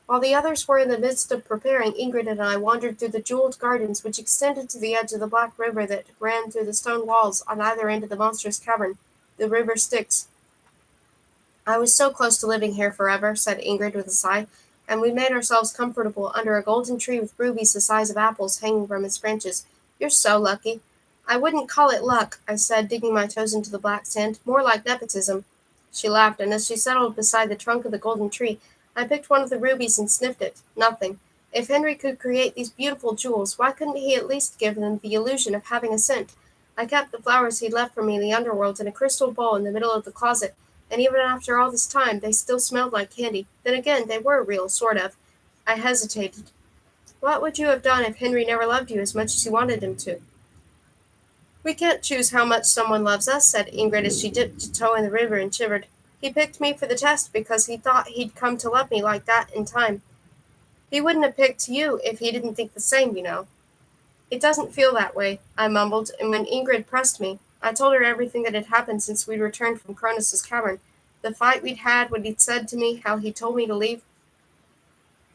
While the others were in the midst of preparing, Ingrid and I wandered through the jeweled gardens which extended to the edge of the black river that ran through the stone walls on either end of the monstrous cavern. The river Styx. I was so close to living here forever, said Ingrid with a sigh, and we made ourselves comfortable under a golden tree with rubies the size of apples hanging from its branches. You're so lucky. I wouldn't call it luck, I said, digging my toes into the black sand. More like nepotism. She laughed, and as she settled beside the trunk of the golden tree, I picked one of the rubies and sniffed it. Nothing. If Henry could create these beautiful jewels, why couldn't he at least give them the illusion of having a scent? I kept the flowers he'd left for me in the underworld in a crystal bowl in the middle of the closet, and even after all this time, they still smelled like candy. Then again, they were real, sort of. I hesitated. What would you have done if Henry never loved you as much as you wanted him to? We can't choose how much someone loves us, said Ingrid as she dipped a toe in the river and shivered. He picked me for the test because he thought he'd come to love me like that in time. He wouldn't have picked you if he didn't think the same, you know. It doesn't feel that way, I mumbled, and when Ingrid pressed me, I told her everything that had happened since we'd returned from Cronus's cavern. The fight we'd had, what he'd said to me, how he told me to leave,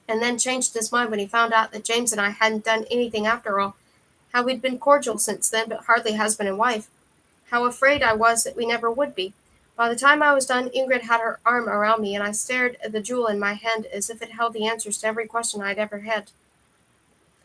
and then changed his mind when he found out that James and I hadn't done anything after all. How we'd been cordial since then, but hardly husband and wife. How afraid I was that we never would be. By the time I was done, Ingrid had her arm around me, and I stared at the jewel in my hand as if it held the answers to every question I'd ever had.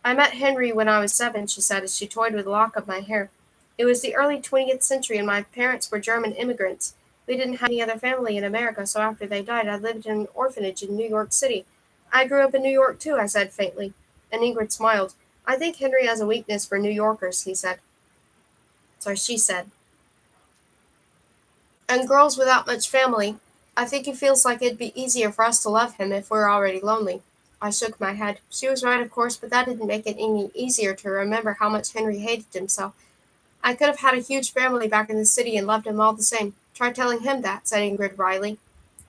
I met Henry when I was 7, she said as she toyed with a lock of my hair. It was the early 20th century, and my parents were German immigrants. We didn't have any other family in America, so after they died, I lived in an orphanage in New York City. I grew up in New York, too, I said faintly, and Ingrid smiled. I think Henry has a weakness for New Yorkers, he said. She said. And girls without much family. I think he feels like it'd be easier for us to love him if we're already lonely. I shook my head. She was right, of course, but that didn't make it any easier to remember how much Henry hated himself. I could have had a huge family back in the city and loved him all the same. Try telling him that, said Ingrid wryly.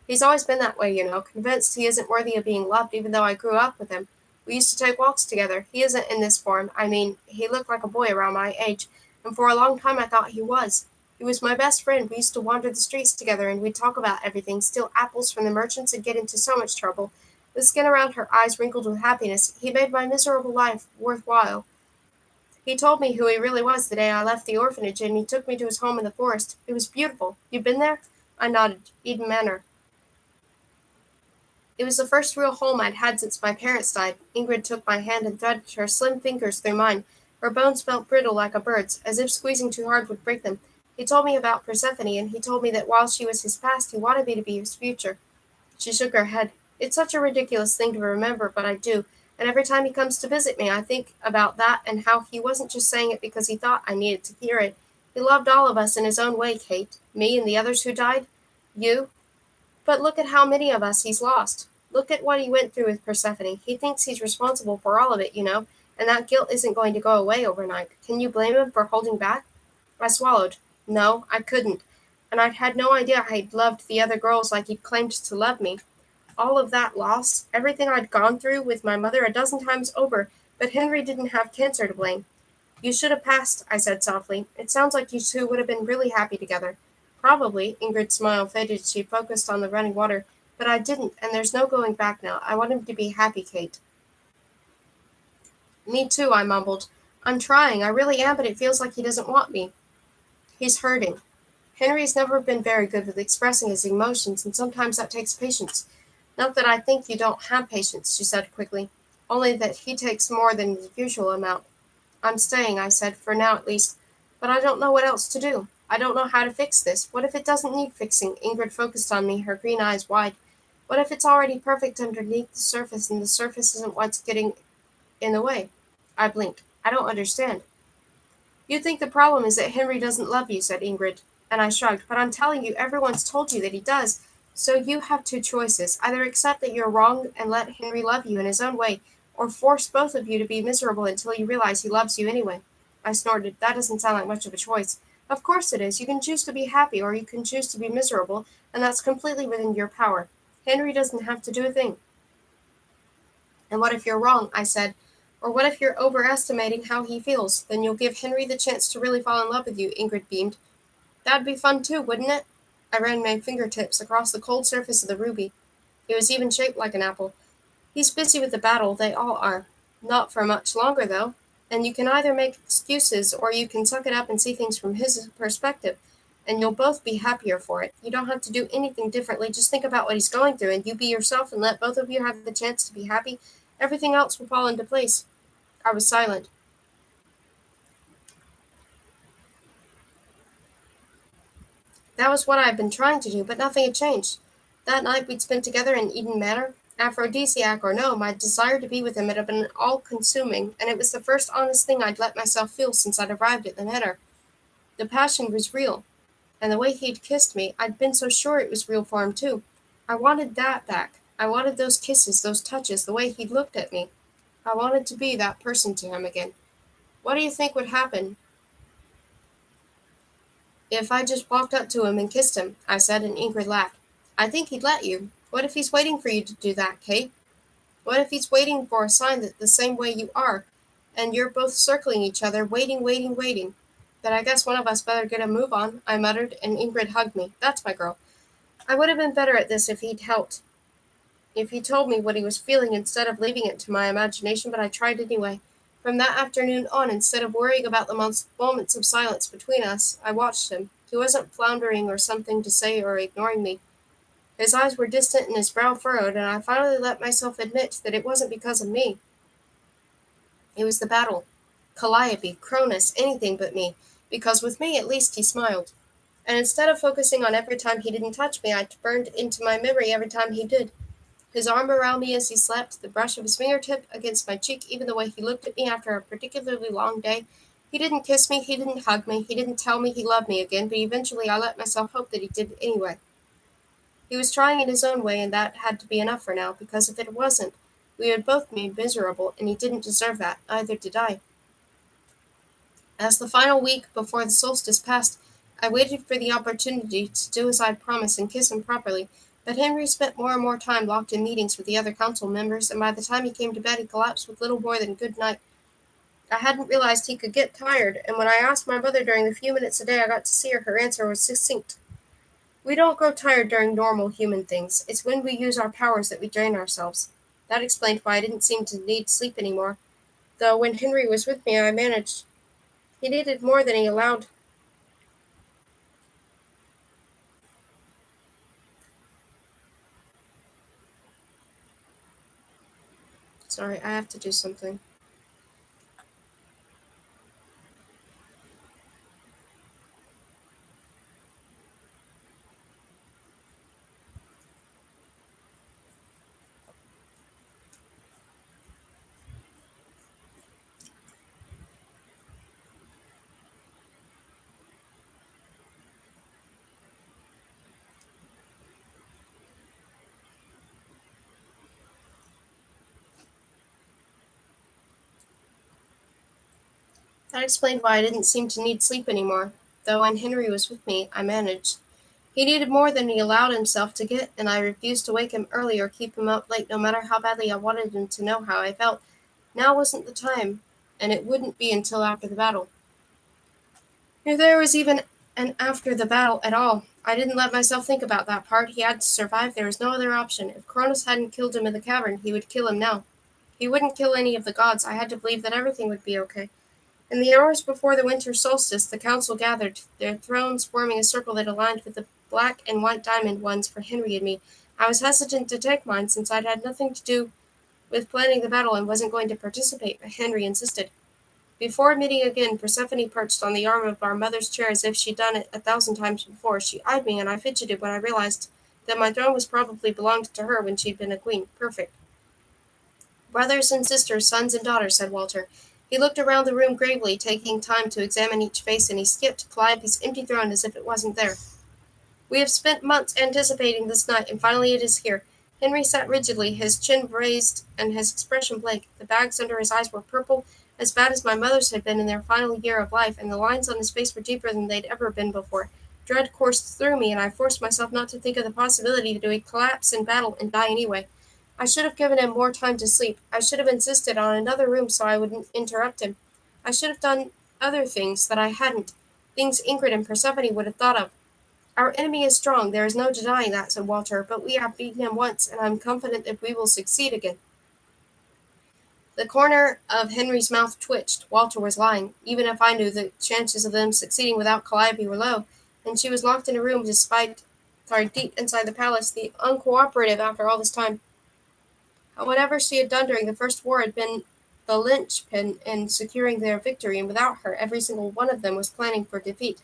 He's always been that way, you know, convinced he isn't worthy of being loved even though I grew up with him. We used to take walks together. He isn't in this form. I mean, he looked like a boy around my age, and for a long time I thought he was. He was my best friend. We used to wander the streets together, and we'd talk about everything, steal apples from the merchants, and get into so much trouble. The skin around her eyes wrinkled with happiness. He made my miserable life worthwhile. He told me who he really was the day I left the orphanage, and he took me to his home in the forest. It was beautiful. You've been there? I nodded. Eden Manor. It was the first real home I'd had since my parents died. Ingrid took my hand and threaded her slim fingers through mine. Her bones felt brittle like a bird's, as if squeezing too hard would break them. He told me about Persephone, and he told me that while she was his past, he wanted me to be his future. She shook her head. It's such a ridiculous thing to remember, but I do, and every time he comes to visit me, I think about that and how he wasn't just saying it because he thought I needed to hear it. He loved all of us in his own way, Kate. Me and the others who died. You. But look at how many of us he's lost. Look at what he went through with Persephone. He thinks he's responsible for all of it, you know, and that guilt isn't going to go away overnight. Can you blame him for holding back? I swallowed. No, I couldn't. And I'd had no idea I'd loved the other girls like he claimed to love me. All of that loss, everything I'd gone through with my mother a dozen times over, but Henry didn't have cancer to blame. You should have passed, I said softly. It sounds like you two would have been really happy together. Probably, Ingrid's smile faded as she focused on the running water, but I didn't, and there's no going back now. I want him to be happy, Kate. Me too, I mumbled. I'm trying, I really am, but it feels like he doesn't want me. He's hurting. Henry's never been very good with expressing his emotions, and sometimes that takes patience. Not that I think you don't have patience, she said quickly, only that he takes more than the usual amount. I'm staying, I said, for now at least, but I don't know what else to do. I don't know how to fix this. What if it doesn't need fixing? Ingrid focused on me, her green eyes wide. What if it's already perfect underneath the surface and the surface isn't what's getting in the way? I blinked. I don't understand. You think the problem is that Henry doesn't love you, said Ingrid, and I shrugged. But I'm telling you, everyone's told you that he does. So you have two choices. Either accept that you're wrong and let Henry love you in his own way, or force both of you to be miserable until you realize he loves you anyway. I snorted. That doesn't sound like much of a choice. Of course it is. You can choose to be happy, or you can choose to be miserable, and that's completely within your power. Henry doesn't have to do a thing. And what if you're wrong? I said. Or what if you're overestimating how he feels? Then you'll give Henry the chance to really fall in love with you, Ingrid beamed. That'd be fun too, wouldn't it? I ran my fingertips across the cold surface of the ruby. It was even shaped like an apple. He's busy with the battle, they all are. Not for much longer, though. And you can either make excuses or you can suck it up and see things from his perspective. And you'll both be happier for it. You don't have to do anything differently. Just think about what he's going through and you be yourself and let both of you have the chance to be happy. Everything else will fall into place. I was silent. That was what I had been trying to do, but nothing had changed. That night we'd spent together in Eden Manor, aphrodisiac or no, my desire to be with him had been all-consuming, and it was the first honest thing I'd let myself feel since I'd arrived at the Manor. The passion was real, and the way he'd kissed me, I'd been so sure it was real for him too. I wanted that back. I wanted those kisses, those touches, the way he'd looked at me. I wanted to be that person to him again. What do you think would happen if I just walked up to him and kissed him? I said, and Ingrid laughed. I think he'd let you. What if he's waiting for you to do that, Kate? What if he's waiting for a sign that the same way you are, and you're both circling each other, waiting, waiting, waiting? Then I guess one of us better get a move on, I muttered, and Ingrid hugged me. That's my girl. I would have been better at this if he'd helped. If he told me what he was feeling instead of leaving it to my imagination, but I tried anyway. From that afternoon on, instead of worrying about the moments of silence between us, I watched him. He wasn't floundering or something to say or ignoring me. His eyes were distant and his brow furrowed, and I finally let myself admit that it wasn't because of me. It was the battle. Calliope, Cronus, anything but me, because with me at least he smiled. And instead of focusing on every time he didn't touch me, I burned into my memory every time he did. His arm around me as he slept, the brush of his fingertip against my cheek, even the way he looked at me after a particularly long day. He didn't kiss me, he didn't hug me, he didn't tell me he loved me again, but eventually I let myself hope that he did anyway. He was trying in his own way, and that had to be enough for now, because if it wasn't, we would both be miserable, and he didn't deserve that, neither did I. As the final week before the solstice passed, I waited for the opportunity to do as I'd promised and kiss him properly, but Henry spent more and more time locked in meetings with the other council members, and by the time he came to bed he collapsed with little more than good night. I hadn't realized he could get tired, and when I asked my mother during the few minutes a day I got to see her, her answer was succinct. We don't grow tired during normal human things. It's when we use our powers that we drain ourselves. That explained why I didn't seem to need sleep anymore, though when Henry was with me I managed. He needed more than he allowed. Sorry, I have to do something. That explained why I didn't seem to need sleep anymore, though when Henry was with me, I managed. He needed more than he allowed himself to get, and I refused to wake him early or keep him up late no matter how badly I wanted him to know how I felt. Now wasn't the time, and it wouldn't be until after the battle. If there was even an after the battle at all, I didn't let myself think about that part. He had to survive. There was no other option. If Cronus hadn't killed him in the cavern, he would kill him now. He wouldn't kill any of the gods. I had to believe that everything would be okay. In the hours before the winter solstice, the council gathered, their thrones forming a circle that aligned with the black and white diamond ones for Henry and me. I was hesitant to take mine since I'd had nothing to do with planning the battle and wasn't going to participate, but Henry insisted. Before meeting again, Persephone perched on the arm of our mother's chair as if she'd done it 1,000 times before. She eyed me, and I fidgeted when I realized That my throne was probably belonged to her when she'd been a queen. Perfect. Brothers and sisters, sons and daughters, said Walter. He looked around the room gravely, taking time to examine each face, and he skipped to Calliope's empty throne as if it wasn't there. We have spent months anticipating this night, and finally it is here. Henry sat rigidly, his chin raised and his expression blank. The bags under his eyes were purple, as bad as my mother's had been in their final year of life, and the lines on his face were deeper than they'd ever been before. Dread coursed through me, and I forced myself not to think of the possibility that he would collapse in battle and die anyway. I should have given him more time to sleep. I should have insisted on another room so I wouldn't interrupt him. I should have done other things that I hadn't, things Ingrid and Persephone would have thought of. Our enemy is strong, there is no denying that, said Walter, but we have beaten him once, and I am confident that we will succeed again. The corner of Henry's mouth twitched. Walter was lying. Even if I knew the chances of them succeeding without Calliope were low, and she was locked in a room deep inside the palace, the uncooperative after all this time. Whatever she had done during the First War had been the linchpin in securing their victory, and without her, every single one of them was planning for defeat.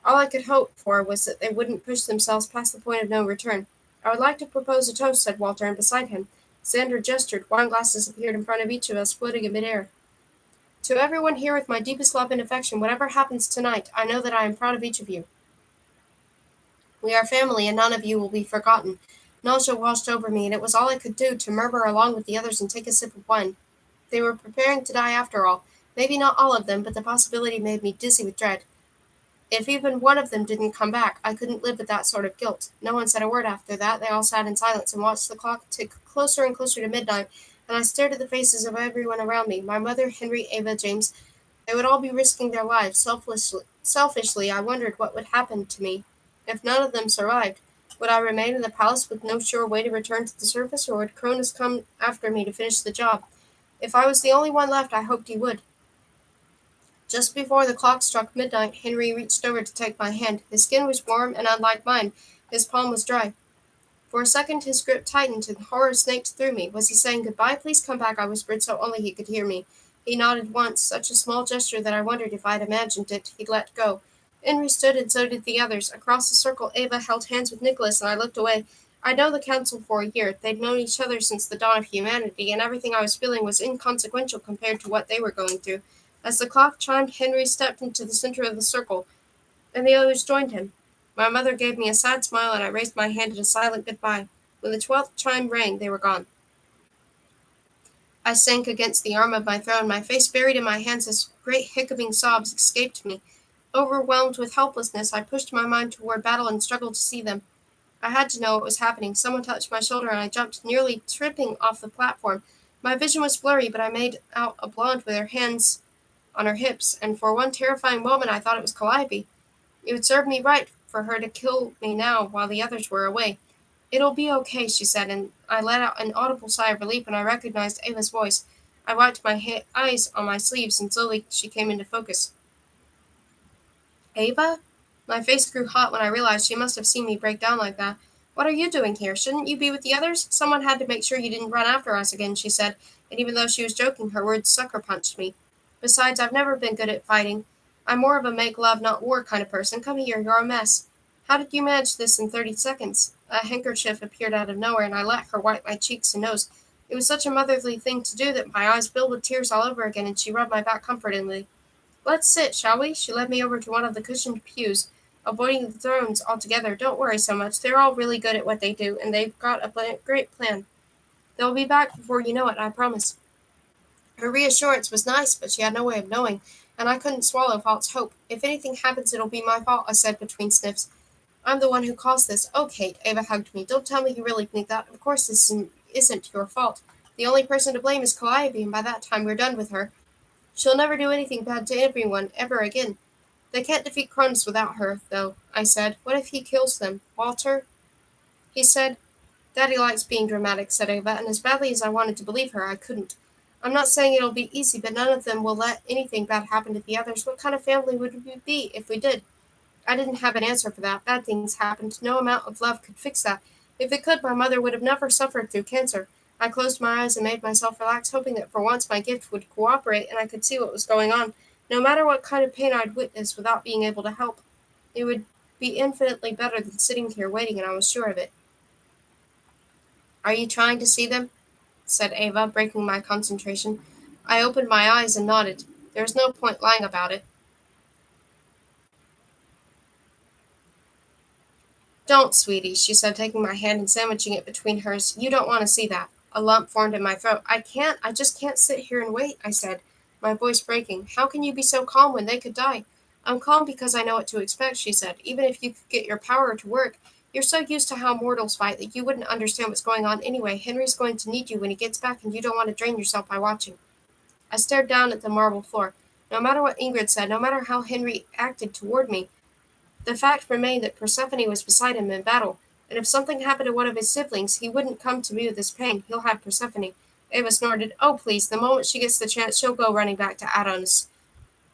All I could hope for was that they wouldn't push themselves past the point of no return. I would like to propose a toast, said Walter, and beside him, Xander gestured. Wine glasses appeared in front of each of us, floating in midair. To everyone here with my deepest love and affection, whatever happens tonight, I know that I am proud of each of you. We are family, and none of you will be forgotten. Nausea washed over me, and it was all I could do to murmur along with the others and take a sip of wine. They were preparing to die after all. Maybe not all of them, but the possibility made me dizzy with dread. If even one of them didn't come back, I couldn't live with that sort of guilt. No one said a word after that. They all sat in silence and watched the clock tick closer and closer to midnight, and I stared at the faces of everyone around me. My mother, Henry, Ava, James. They would all be risking their lives. Selfishly, I wondered what would happen to me if none of them survived. Would I remain in the palace with no sure way to return to the surface, or would Cronus come after me to finish the job? If I was the only one left, I hoped he would. Just before the clock struck midnight, Henry reached over to take my hand. His skin was warm, and unlike mine, his palm was dry. For a second his grip tightened, and horror snaked through me. Was he saying goodbye? Please come back, I whispered, so only he could hear me. He nodded once, such a small gesture that I wondered if I'd imagined it. He'd let go. Henry stood, and so did the others. Across the circle, Ava held hands with Nicholas, and I looked away. I'd known the council for a year. They'd known each other since the dawn of humanity, and everything I was feeling was inconsequential compared to what they were going through. As the clock chimed, Henry stepped into the center of the circle, and the others joined him. My mother gave me a sad smile, and I raised my hand in a silent goodbye. When the 12th chime rang, they were gone. I sank against the arm of my throne, my face buried in my hands as great hiccuping sobs escaped me. Overwhelmed with helplessness, I pushed my mind toward battle and struggled to see them. I had to know what was happening. Someone touched my shoulder, and I jumped, nearly tripping off the platform. My vision was blurry, but I made out a blonde with her hands on her hips, and for one terrifying moment I thought it was Calliope. It would serve me right for her to kill me now while the others were away. It'll be okay, she said, and I let out an audible sigh of relief when I recognized Ava's voice. I wiped my eyes on my sleeves, and slowly she came into focus. Ava? My face grew hot when I realized she must have seen me break down like that. What are you doing here? Shouldn't you be with the others? Someone had to make sure you didn't run after us again, she said, and even though she was joking, her words sucker-punched me. Besides, I've never been good at fighting. I'm more of a make-love, not war kind of person. Come here, you're a mess. How did you manage this in 30 seconds? A handkerchief appeared out of nowhere, and I let her wipe my cheeks and nose. It was such a motherly thing to do that my eyes filled with tears all over again, and she rubbed my back comfortingly. Let's sit, shall we? She led me over to one of the cushioned pews, avoiding the thrones altogether. Don't worry so much. They're all really good at what they do, and they've got a great plan. They'll be back before you know it, I promise. Her reassurance was nice, but she had no way of knowing, and I couldn't swallow false hope. If anything happens, it'll be my fault, I said between sniffs. I'm the one who caused this. Oh, Kate, Ava hugged me. Don't tell me you really think that. Of course this isn't your fault. The only person to blame is Calliope, and by that time we're done with her. She'll never do anything bad to everyone, ever again. They can't defeat Cronus without her, though, I said. What if he kills them? Walter? He said. Daddy likes being dramatic, said Ava, and as badly as I wanted to believe her, I couldn't. I'm not saying it'll be easy, but none of them will let anything bad happen to the others. What kind of family would we be if we did? I didn't have an answer for that. Bad things happened. No amount of love could fix that. If it could, my mother would have never suffered through cancer. I closed my eyes and made myself relax, hoping that for once my gift would cooperate and I could see what was going on. No matter what kind of pain I'd witness without being able to help, it would be infinitely better than sitting here waiting, and I was sure of it. Are you trying to see them? Said Ava, breaking my concentration. I opened my eyes and nodded. There was no point lying about it. Don't, sweetie, she said, taking my hand and sandwiching it between hers. You don't want to see that. A lump formed in my throat. I just can't sit here and wait, I said, my voice breaking. How can you be so calm when they could die? I'm calm because I know what to expect, she said. Even if you could get your power to work, you're so used to how mortals fight that you wouldn't understand what's going on anyway. Henry's going to need you when he gets back, and you don't want to drain yourself by watching. I stared down at the marble floor. No matter what Ingrid said, no matter how Henry acted toward me, the fact remained that Persephone was beside him in battle, and if something happened to one of his siblings, he wouldn't come to me with his pain. He'll have Persephone. Ava snorted. Oh, please, the moment she gets the chance, she'll go running back to Adonis.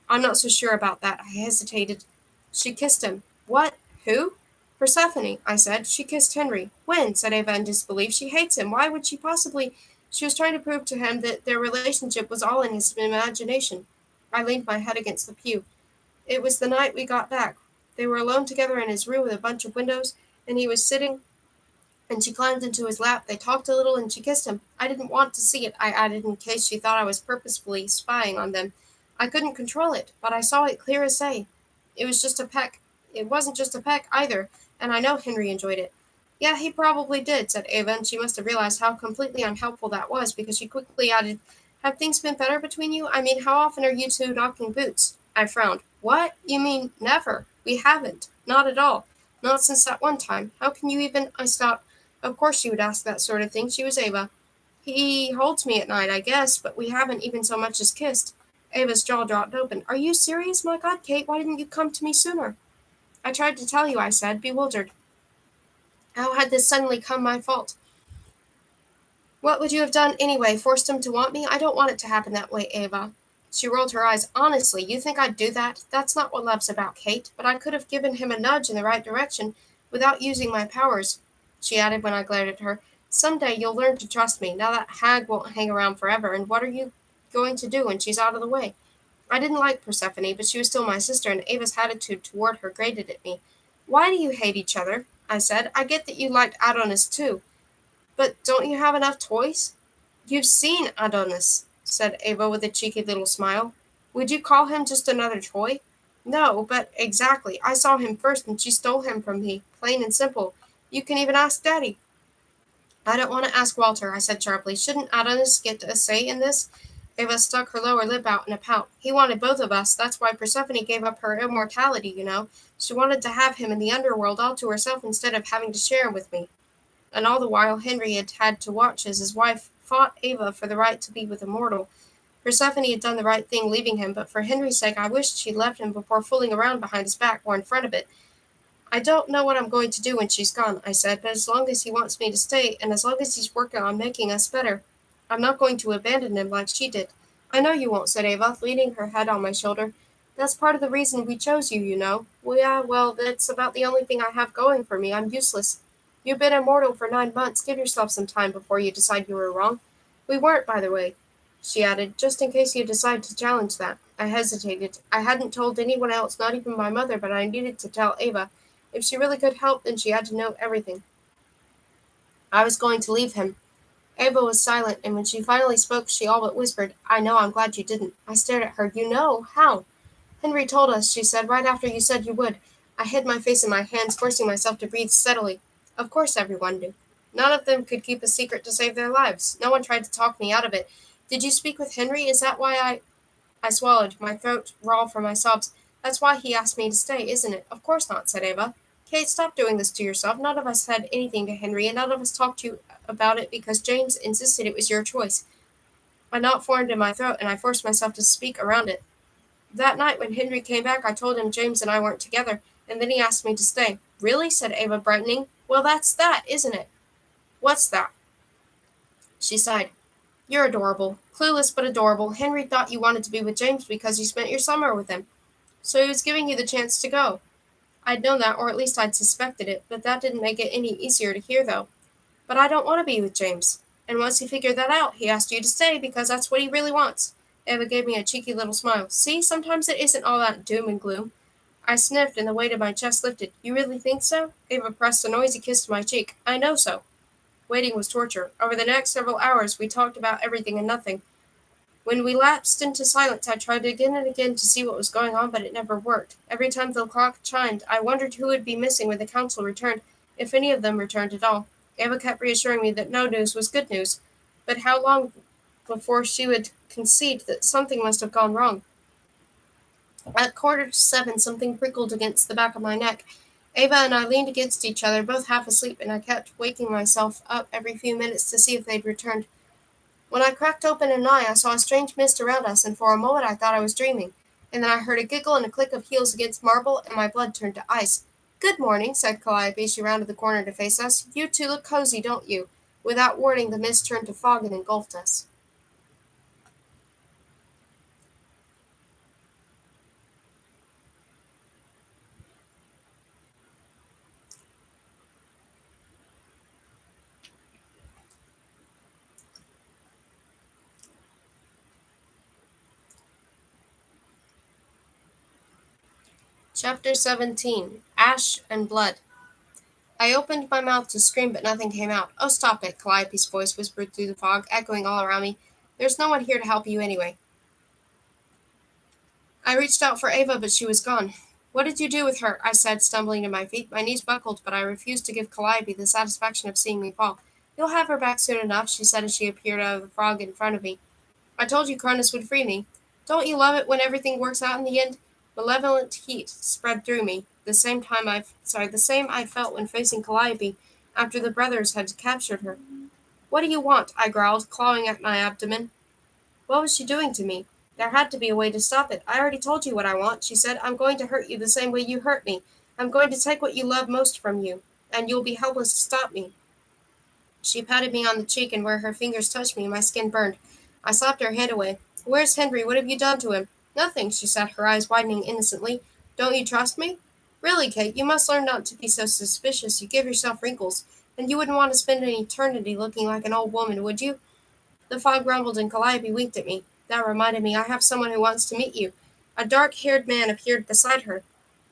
I'm not so sure about that. I hesitated. She kissed him. What? Who? Persephone, I said. She kissed Henry. When? Said Ava in disbelief. She hates him. Why would she possibly? She was trying to prove to him that their relationship was all in his imagination. I leaned my head against the pew. It was the night we got back. They were alone together in his room with a bunch of windows, and he was sitting, and she climbed into his lap. They talked a little, and she kissed him. I didn't want to see it, I added, in case she thought I was purposefully spying on them. I couldn't control it, but I saw it clear as day. It was just a peck. It wasn't just a peck, either, and I know Henry enjoyed it. Yeah, he probably did, said Ava, and she must have realized how completely unhelpful that was, because she quickly added, have things been better between you? I mean, how often are you two knocking boots? I frowned. What? You mean never? We haven't. Not at all. Not since that one time. How can you even? I stopped. Of course you would ask that sort of thing. She was Ava. He holds me at night, I guess, but we haven't even so much as kissed. Ava's jaw dropped open. Are you serious? My God, Kate, why didn't you come to me sooner? I tried to tell you, I said, bewildered. How had this suddenly come my fault? What would you have done anyway? Forced him to want me? I don't want it to happen that way, Ava. She rolled her eyes. Honestly, you think I'd do that? That's not what love's about, Kate. But I could have given him a nudge in the right direction without using my powers, she added when I glared at her. Someday you'll learn to trust me. Now that hag won't hang around forever, and what are you going to do when she's out of the way? I didn't like Persephone, but she was still my sister, and Ava's attitude toward her grated at me. Why do you hate each other? I said. I get that you liked Adonis too. But don't you have enough toys? You've seen Adonis, said Ava with a cheeky little smile. Would you call him just another toy? No, but exactly. I saw him first and she stole him from me, plain and simple. You can even ask Daddy. I don't want to ask Walter, I said sharply. Shouldn't Adonis get a say in this? Ava stuck her lower lip out in a pout. He wanted both of us. That's why Persephone gave up her immortality, you know. She wanted to have him in the underworld all to herself instead of having to share him with me. And all the while Henry had had to watch as his wife fought Ava for the right to be with a mortal. Persephone had done the right thing leaving him, but for Henry's sake I wished she'd left him before fooling around behind his back or in front of it. I don't know what I'm going to do when she's gone, I said, but as long as he wants me to stay, and as long as he's working on making us better, I'm not going to abandon him like she did. I know you won't, said Ava, leaning her head on my shoulder. That's part of the reason we chose you, you know. Well, that's about the only thing I have going for me. I'm useless. You've been immortal for 9 months. Give yourself some time before you decide you were wrong. We weren't, by the way, she added, just in case you decide to challenge that. I hesitated. I hadn't told anyone else, not even my mother, but I needed to tell Ava. If she really could help, then she had to know everything. I was going to leave him. Ava was silent, and when she finally spoke, she all but whispered, I know, I'm glad you didn't. I stared at her. You know? How? Henry told us, she said, right after you said you would. I hid my face in my hands, forcing myself to breathe steadily. Of course everyone knew. None of them could keep a secret to save their lives. No one tried to talk me out of it. Did you speak with Henry? Is that why I swallowed, my throat raw from my sobs. That's why he asked me to stay, isn't it? Of course not, said Ava. Kate, stop doing this to yourself. None of us said anything to Henry, and none of us talked to you about it because James insisted it was your choice. A knot formed in my throat, and I forced myself to speak around it. That night when Henry came back, I told him James and I weren't together, and then he asked me to stay. Really? Said Ava, brightening. Well, that's that, isn't it? What's that? She sighed. You're adorable. Clueless but adorable. Henry thought you wanted to be with James because you spent your summer with him. So he was giving you the chance to go. I'd known that, or at least I'd suspected it, but that didn't make it any easier to hear, though. But I don't want to be with James. And once he figured that out, he asked you to stay because that's what he really wants. Ava gave me a cheeky little smile. See, sometimes it isn't all that doom and gloom. I sniffed, and the weight of my chest lifted. You really think so? Ava pressed a noisy kiss to my cheek. I know so. Waiting was torture. Over the next several hours, we talked about everything and nothing. When we lapsed into silence, I tried again and again to see what was going on, but it never worked. Every time the clock chimed, I wondered who would be missing when the council returned, if any of them returned at all. Ava kept reassuring me that no news was good news, but how long before she would concede that something must have gone wrong? At 7:15, something prickled against the back of my neck. Ava and I leaned against each other, both half asleep, and I kept waking myself up every few minutes to see if they'd returned. When I cracked open an eye, I saw a strange mist around us, and for a moment I thought I was dreaming. And then I heard a giggle and a click of heels against marble, and my blood turned to ice. "Good morning," said Calliope. She rounded the corner to face us. "You two look cozy, don't you?" Without warning, the mist turned to fog and engulfed us. Chapter 17. Ash and Blood. I opened my mouth to scream, but nothing came out. "Oh, stop it," Calliope's voice whispered through the fog, echoing all around me. "There's no one here to help you anyway." I reached out for Ava, but she was gone. "What did you do with her?" I said, stumbling to my feet. My knees buckled, but I refused to give Calliope the satisfaction of seeing me fall. "You'll have her back soon enough," she said as she appeared out of the fog in front of me. "I told you Cronus would free me. Don't you love it when everything works out in the end?" Malevolent heat spread through me, the same I felt when facing Calliope after the brothers had captured her. "What do you want?" I growled, clawing at my abdomen. What was she doing to me? There had to be a way to stop it. "I already told you what I want," she said. "I'm going to hurt you the same way you hurt me. I'm going to take what you love most from you, and you'll be helpless to stop me." She patted me on the cheek, and where her fingers touched me, my skin burned. I slapped her hand away. "Where's Henry? What have you done to him?" "Nothing," she said, her eyes widening innocently. "Don't you trust me?" "Really, Kate, you must learn not to be so suspicious. You give yourself wrinkles. And you wouldn't want to spend an eternity looking like an old woman, would you?" The fog rumbled and Calliope winked at me. "That reminded me, I have someone who wants to meet you." A dark-haired man appeared beside her,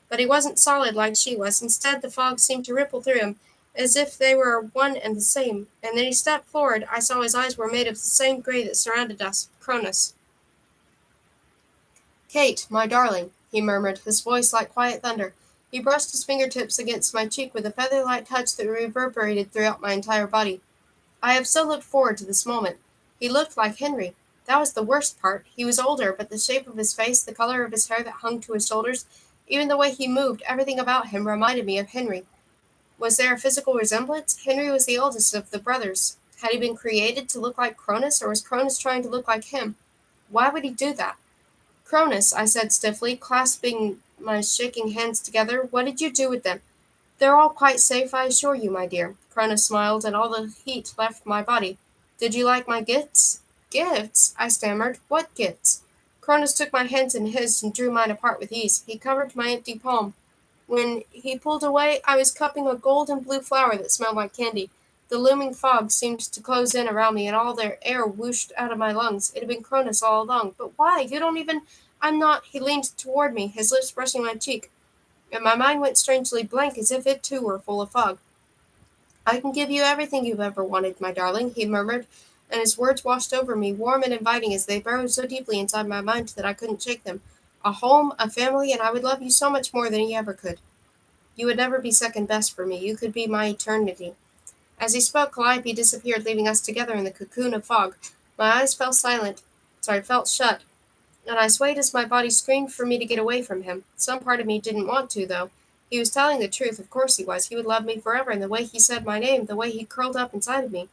but he wasn't solid like she was. Instead, the fog seemed to ripple through him, as if they were one and the same. And then he stepped forward. I saw his eyes were made of the same gray that surrounded us, Cronus. "Kate, my darling," he murmured, his voice like quiet thunder. He brushed his fingertips against my cheek with a feather-light touch that reverberated throughout my entire body. I have so looked forward to this moment. He looked like Henry. That was the worst part. He was older, but the shape of his face, the color of his hair that hung to his shoulders, even the way he moved, everything about him reminded me of Henry. Was there a physical resemblance? Henry was the oldest of the brothers. Had he been created to look like Cronus, or was Cronus trying to look like him? Why would he do that? "Cronus," I said stiffly, clasping my shaking hands together, "what did you do with them?" "They're all quite safe, I assure you, my dear." Cronus smiled, and all the heat left my body. "Did you like my gifts?" "Gifts?" I stammered. "What gifts?" Cronus took my hands in his and drew mine apart with ease. He covered my empty palm. When he pulled away, I was cupping a gold and blue flower that smelled like candy. The looming fog seemed to close in around me, and all the air whooshed out of my lungs. It had been Cronus all along. "But why? You don't even—" "I'm not—" He leaned toward me, his lips brushing my cheek, and my mind went strangely blank as if it too were full of fog. "I can give you everything you've ever wanted, my darling," he murmured, and his words washed over me, warm and inviting as they burrowed so deeply inside my mind that I couldn't shake them. "A home, a family, and I would love you so much more than he ever could. You would never be second best for me. You could be my eternity." As he spoke, Calliope disappeared, leaving us together in the cocoon of fog. My eyes felt shut, and I swayed as my body screamed for me to get away from him. Some part of me didn't want to, though. He was telling the truth, of course he was. He would love me forever, and the way he said my name, the way he curled up inside of me.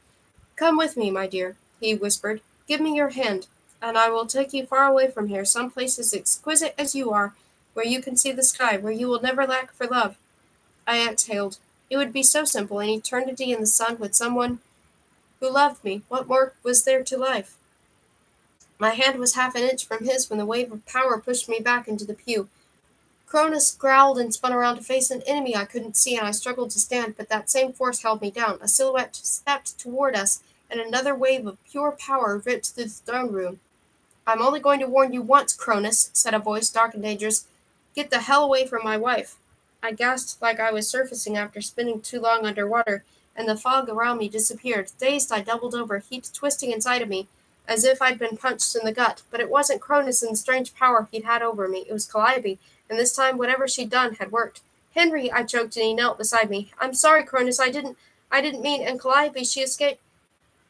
"Come with me, my dear," he whispered. "Give me your hand, and I will take you far away from here, some place as exquisite as you are, where you can see the sky, where you will never lack for love." I exhaled. It would be so simple, an eternity in the sun with someone who loved me. What more was there to life? My hand was half an inch from his when the wave of power pushed me back into the pew. Cronus growled and spun around to face an enemy I couldn't see, and I struggled to stand, but that same force held me down. A silhouette stepped toward us, and another wave of pure power ripped through the throne room. "I'm only going to warn you once, Cronus," said a voice dark and dangerous. "Get the hell away from my wife." I gasped like I was surfacing after spinning too long underwater, and the fog around me disappeared. Dazed, I doubled over, heaps twisting inside of me, as if I'd been punched in the gut. But it wasn't Cronus and the strange power he'd had over me. It was Calliope, and this time whatever she'd done had worked. "Henry," I choked, and he knelt beside me. "I'm sorry, Cronus, I didn't mean," and Calliope, she escaped.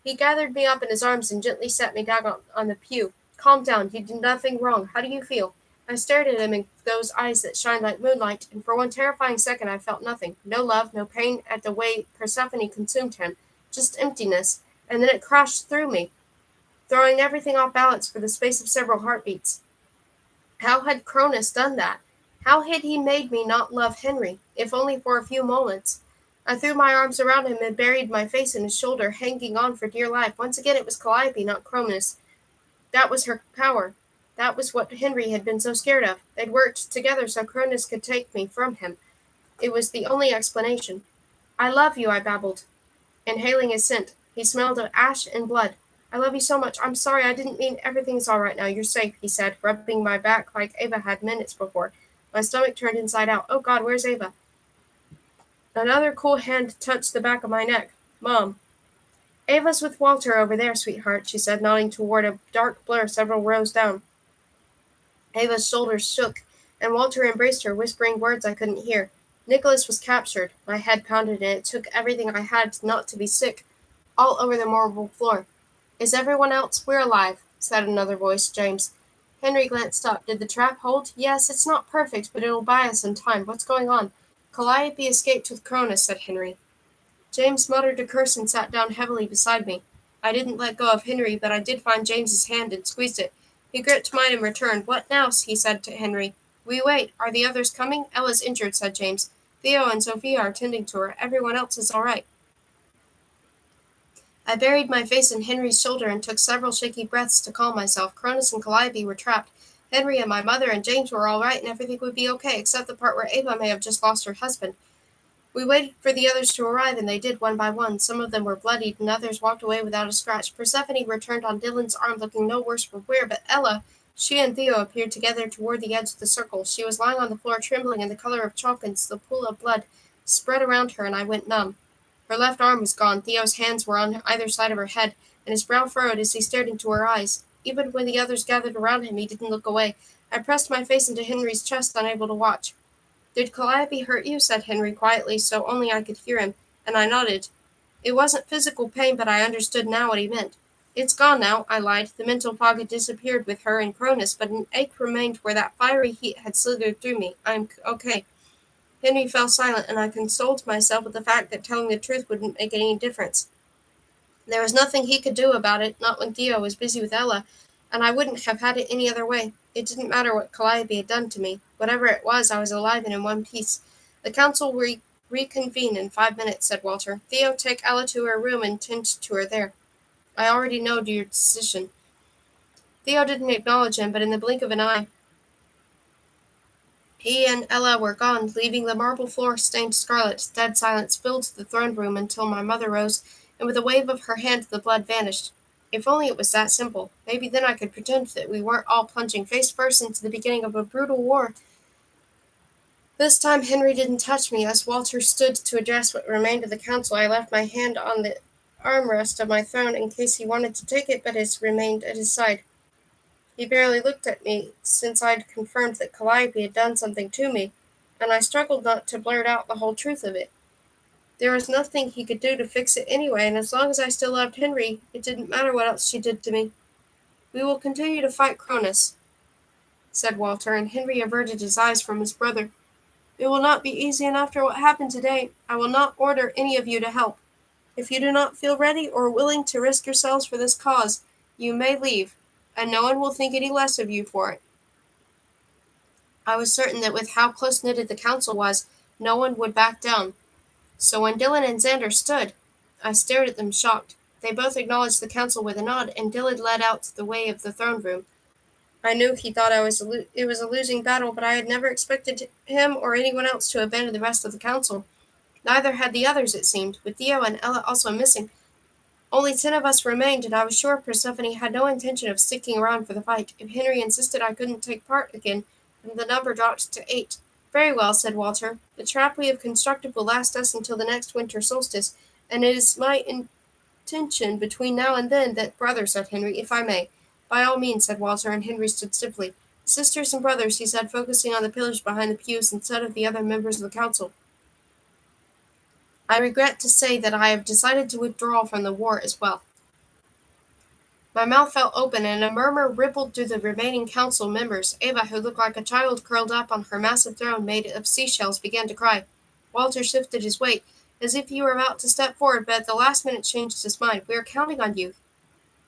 He gathered me up in his arms and gently sat me down on the pew. "Calm down, you did nothing wrong. How do you feel?" I stared at him in those eyes that shined like moonlight, and for one terrifying second I felt nothing. No love, no pain at the way Persephone consumed him. Just emptiness. And then it crashed through me, throwing everything off balance for the space of several heartbeats. How had Cronus done that? How had he made me not love Henry, if only for a few moments? I threw my arms around him and buried my face in his shoulder, hanging on for dear life. Once again it was Calliope, not Cronus. That was her power. That was what Henry had been so scared of. They'd worked together so Cronus could take me from him. It was the only explanation. "I love you," I babbled, inhaling his scent. He smelled of ash and blood. "I love you so much. I'm sorry, I didn't mean." "Everything's all right now. You're safe," he said, rubbing my back like Ava had minutes before. My stomach turned inside out. "Oh God, where's Ava?" Another cool hand touched the back of my neck. "Mom." "Ava's with Walter over there, sweetheart," she said, nodding toward a dark blur several rows down. Ava's shoulders shook, and Walter embraced her, whispering words I couldn't hear. Nicholas was captured. My head pounded, and it took everything I had not to be sick, all over the marble floor. "Is everyone else?" "We're alive," said another voice, James. Henry glanced up. "Did the trap hold?" "Yes, it's not perfect, but it'll buy us some time. What's going on?" "Calliope escaped with Cronus," said Henry. James muttered a curse and sat down heavily beside me. I didn't let go of Henry, but I did find James's hand and squeezed it. He gripped mine in return. "What now?" he said to Henry. "We wait. Are the others coming?" "Ella's injured," said James. "Theo and Sophia are tending to her. Everyone else is all right." I buried my face in Henry's shoulder and took several shaky breaths to calm myself. Cronus and Calliope were trapped. Henry and my mother and James were all right, and everything would be okay, except the part where Ava may have just lost her husband. We waited for the others to arrive, and they did one by one. Some of them were bloodied, and others walked away without a scratch. Persephone returned on Dylan's arm, looking no worse for wear, but Ella, she and Theo appeared together toward the edge of the circle. She was lying on the floor, trembling in the color of chalk, and the pool of blood spread around her, and I went numb. Her left arm was gone. Theo's hands were on either side of her head, and his brow furrowed as he stared into her eyes. Even when the others gathered around him, he didn't look away. I pressed my face into Henry's chest, unable to watch. "Did Calliope hurt you?" said Henry quietly, so only I could hear him, and I nodded. It wasn't physical pain, but I understood now what he meant. "It's gone now," I lied. The mental fog had disappeared with her and Cronus, but an ache remained where that fiery heat had slithered through me. "I'm okay." Henry fell silent, and I consoled myself with the fact that telling the truth wouldn't make any difference. There was nothing he could do about it, not when Theo was busy with Ella, and I wouldn't have had it any other way. It didn't matter what Calliope had done to me. Whatever it was, I was alive and in one piece. "The council reconvene in 5 minutes," said Walter. "Theo, take Ella to her room and tend to her there. I already know your decision." Theo didn't acknowledge him, but in the blink of an eye, he and Ella were gone, leaving the marble floor stained scarlet. Dead silence filled the throne room until my mother rose, and with a wave of her hand the blood vanished. If only it was that simple. Maybe then I could pretend that we weren't all plunging face first into the beginning of a brutal war. This time Henry didn't touch me. As Walter stood to address what remained of the council, I left my hand on the armrest of my throne in case he wanted to take it, but it remained at his side. He barely looked at me, since I'd confirmed that Calliope had done something to me, and I struggled not to blurt out the whole truth of it. There was nothing he could do to fix it anyway, and as long as I still loved Henry, it didn't matter what else she did to me. "We will continue to fight Cronus," said Walter, and Henry averted his eyes from his brother. "It will not be easy, and after what happened today, I will not order any of you to help. If you do not feel ready or willing to risk yourselves for this cause, you may leave, and no one will think any less of you for it." I was certain that with how close-knitted the council was, no one would back down. So when Dylan and Xander stood, I stared at them shocked. They both acknowledged the council with a nod, and Dylan led out the way of the throne room. I knew he thought it was a losing battle, but I had never expected him or anyone else to abandon the rest of the council. Neither had the others, it seemed, with Theo and Ella also missing. Only 10 of us remained, and I was sure Persephone had no intention of sticking around for the fight. If Henry insisted I couldn't take part again, then the number dropped to 8. "Very well," said Walter. "The trap we have constructed will last us until the next winter solstice, and it is my intention between now and then that brother, said Henry, if I may. By all means, said Walter, and Henry stood stiffly. Sisters and brothers, he said, focusing on the pillars behind the pews instead of the other members of the council. I regret to say that I have decided to withdraw from the war as well. My mouth fell open, and a murmur rippled through the remaining council members. Ava, who looked like a child curled up on her massive throne made of seashells, began to cry. Walter shifted his weight, as if he were about to step forward, but at the last minute changed his mind. We are counting on you,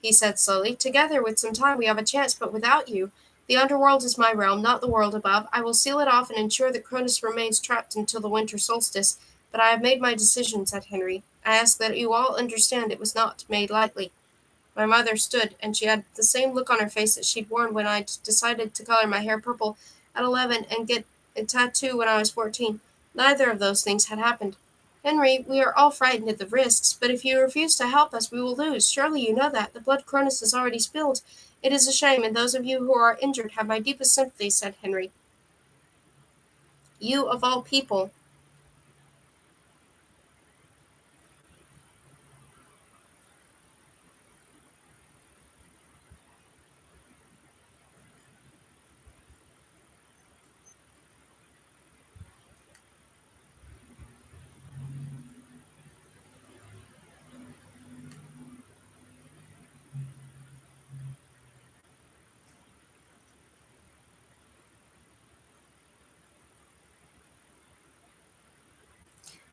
he said slowly. Together, with some time, we have a chance, but without you, the underworld is my realm, not the world above. I will seal it off and ensure that Cronus remains trapped until the winter solstice. But I have made my decision, said Henry. I ask that you all understand it was not made lightly. My mother stood, and she had the same look on her face that she'd worn when I decided to color my hair purple at 11 and get a tattoo when I was 14. Neither of those things had happened. Henry, we are all frightened at the risks, but if you refuse to help us, we will lose. Surely you know that. The blood Cronus has already spilled. It is a shame, and those of you who are injured have my deepest sympathy, said Henry. You, of all people,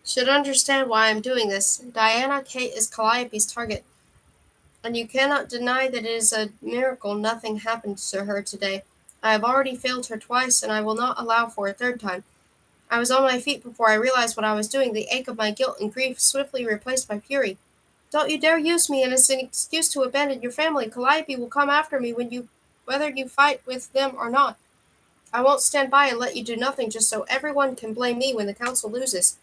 should understand why I am doing this. Diana Kate is Calliope's target, and you cannot deny that it is a miracle nothing happened to her today. I have already failed her twice, and I will not allow for a third time. I was on my feet before I realized what I was doing. The ache of my guilt and grief swiftly replaced my fury. Don't you dare use me as an excuse to abandon your family. Calliope will come after me whether you fight with them or not. I won't stand by and let you do nothing just so everyone can blame me when the council loses.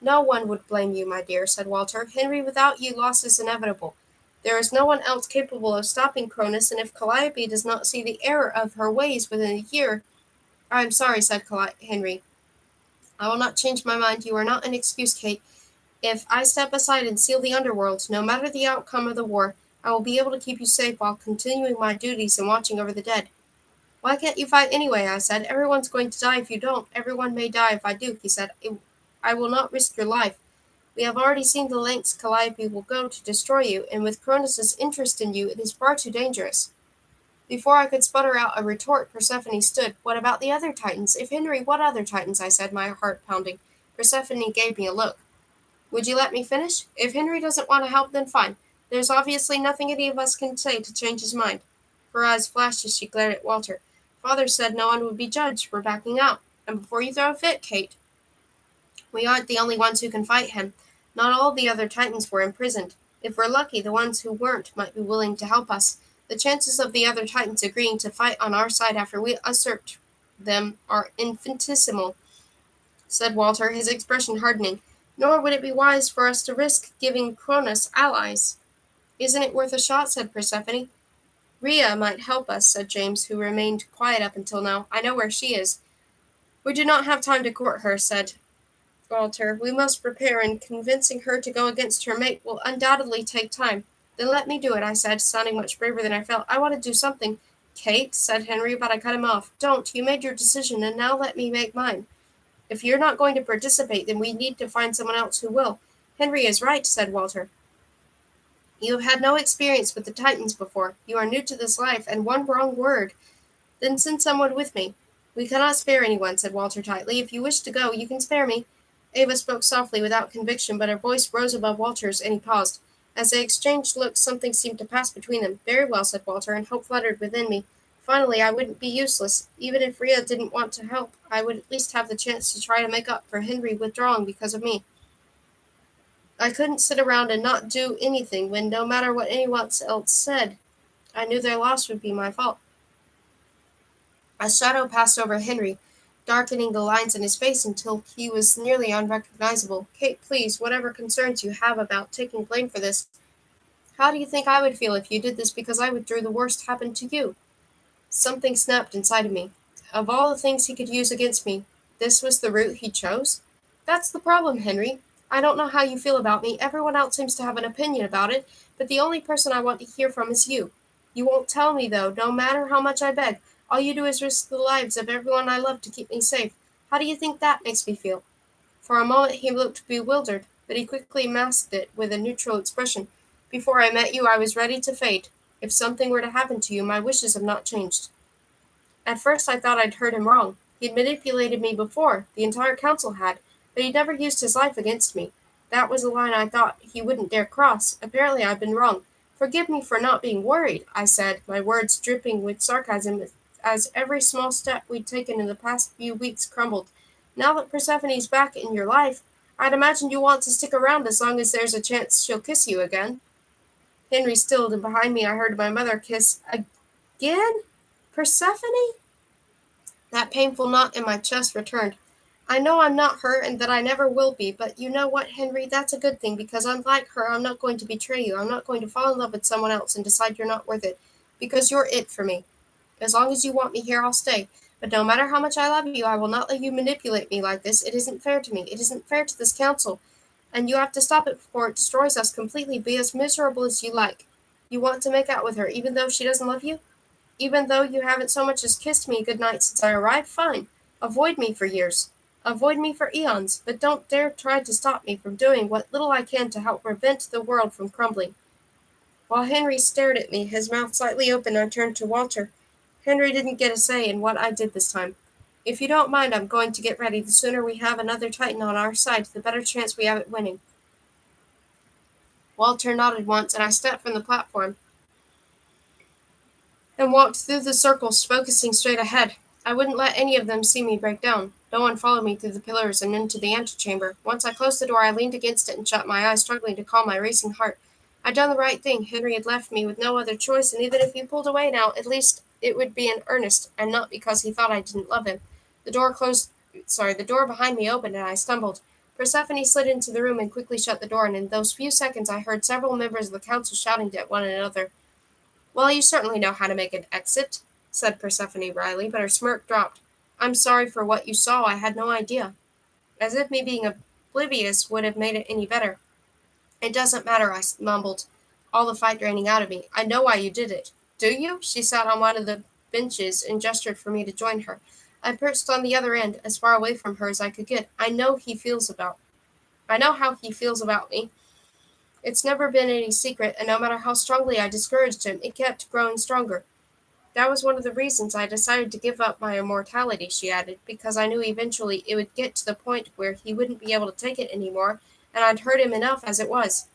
No one would blame you, my dear, said Walter. Henry, without you, loss is inevitable. There is no one else capable of stopping Cronus, and if Calliope does not see the error of her ways within a year— I am sorry, said Henry. I will not change my mind. You are not an excuse, Kate. If I step aside and seal the underworld, no matter the outcome of the war, I will be able to keep you safe while continuing my duties and watching over the dead. Why can't you fight anyway? I said. Everyone's going to die if you don't. Everyone may die if I do, he said. I will not risk your life. We have already seen the lengths Calliope will go to destroy you, and with Cronus's interest in you, it is far too dangerous. Before I could sputter out a retort, Persephone stood. What about the other Titans? If Henry, what other Titans? I said, my heart pounding. Persephone gave me a look. Would you let me finish? If Henry doesn't want to help, then fine. There's obviously nothing any of us can say to change his mind. Her eyes flashed as she glared at Walter. Father said no one would be judged for backing out. And before you throw a fit, Kate, we aren't the only ones who can fight him. Not all the other Titans were imprisoned. If we're lucky, the ones who weren't might be willing to help us. The chances of the other Titans agreeing to fight on our side after we usurped them are infinitesimal, said Walter, his expression hardening. Nor would it be wise for us to risk giving Cronus allies. Isn't it worth a shot? Said Persephone. Rhea might help us, said James, who remained quiet up until now. I know where she is. We do not have time to court her, said Walter. We must prepare, and convincing her to go against her mate will undoubtedly take time. Then let me do it, I said, sounding much braver than I felt. I want to do something. Kate, said Henry, but I cut him off. Don't. You made your decision, and now let me make mine. If you're not going to participate, then we need to find someone else who will. Henry is right, said Walter. You have had no experience with the Titans before. You are new to this life, and one wrong word. Then send someone with me. We cannot spare anyone, said Walter tightly. If you wish to go, you can spare me. Ava spoke softly without conviction, but her voice rose above Walter's, and he paused. As they exchanged looks, something seemed to pass between them. Very well, said Walter, and hope fluttered within me. Finally, I wouldn't be useless. Even if Rhea didn't want to help, I would at least have the chance to try to make up for Henry withdrawing because of me. I couldn't sit around and not do anything when, no matter what anyone else said, I knew their loss would be my fault. A shadow passed over Henry, darkening the lines in his face until he was nearly unrecognizable. Kate, please, whatever concerns you have about taking blame for this, how do you think I would feel if you did this because I withdrew the worst happened to you? Something snapped inside of me. Of all the things he could use against me, this was the route he chose? That's the problem, Henry. I don't know how you feel about me. Everyone else seems to have an opinion about it, but the only person I want to hear from is you. You won't tell me, though, no matter how much I beg. All you do is risk the lives of everyone I love to keep me safe. How do you think that makes me feel?" For a moment he looked bewildered, but he quickly masked it with a neutral expression. "Before I met you, I was ready to fade. If something were to happen to you, my wishes have not changed." At first I thought I'd heard him wrong. He'd manipulated me before, the entire council had, but he'd never used his life against me. That was a line I thought he wouldn't dare cross. Apparently I'd been wrong. "Forgive me for not being worried," I said, my words dripping with sarcasm as every small step we'd taken in the past few weeks crumbled. "Now that Persephone's back in your life, I'd imagine you want to stick around as long as there's a chance she'll kiss you again." Henry stilled, and behind me I heard my mother kiss again. Persephone? That painful knot in my chest returned. "I know I'm not her and that I never will be, but you know what, Henry, that's a good thing, because unlike her, I'm not going to betray you. I'm not going to fall in love with someone else and decide you're not worth it, because you're it for me. As long as you want me here, I'll stay. But no matter how much I love you, I will not let you manipulate me like this. It isn't fair to me. It isn't fair to this council. And you have to stop it before it destroys us completely. Be as miserable as you like. You want to make out with her, even though she doesn't love you? Even though you haven't so much as kissed me good night since I arrived? Fine. Avoid me for years. Avoid me for eons, but don't dare try to stop me from doing what little I can to help prevent the world from crumbling." While Henry stared at me, his mouth slightly open, I turned to Walter. Henry didn't get a say in what I did this time. "If you don't mind, I'm going to get ready. The sooner we have another Titan on our side, the better chance we have at winning." Walter nodded once, and I stepped from the platform and walked through the circles, focusing straight ahead. I wouldn't let any of them see me break down. No one followed me through the pillars and into the antechamber. Once I closed the door, I leaned against it and shut my eyes, struggling to calm my racing heart. I'd done the right thing. Henry had left me with no other choice, and even if he pulled away now, at least it would be in earnest, and not because he thought I didn't love him. The door behind me opened, and I stumbled. Persephone slid into the room and quickly shut the door, and in those few seconds I heard several members of the council shouting at one another. "Well, you certainly know how to make an exit," said Persephone wryly, but her smirk dropped. "I'm sorry for what you saw. I had no idea." As if me being oblivious would have made it any better. "It doesn't matter," I mumbled, all the fight draining out of me. "I know why you did it." "Do you?" She sat on one of the benches and gestured for me to join her. I perched on the other end, as far away from her as I could get. I know how he feels about me. It's never been any secret, and no matter how strongly I discouraged him, it kept growing stronger. That was one of the reasons I decided to give up my immortality," she added, "because I knew eventually it would get to the point where he wouldn't be able to take it any more, and I'd hurt him enough as it was."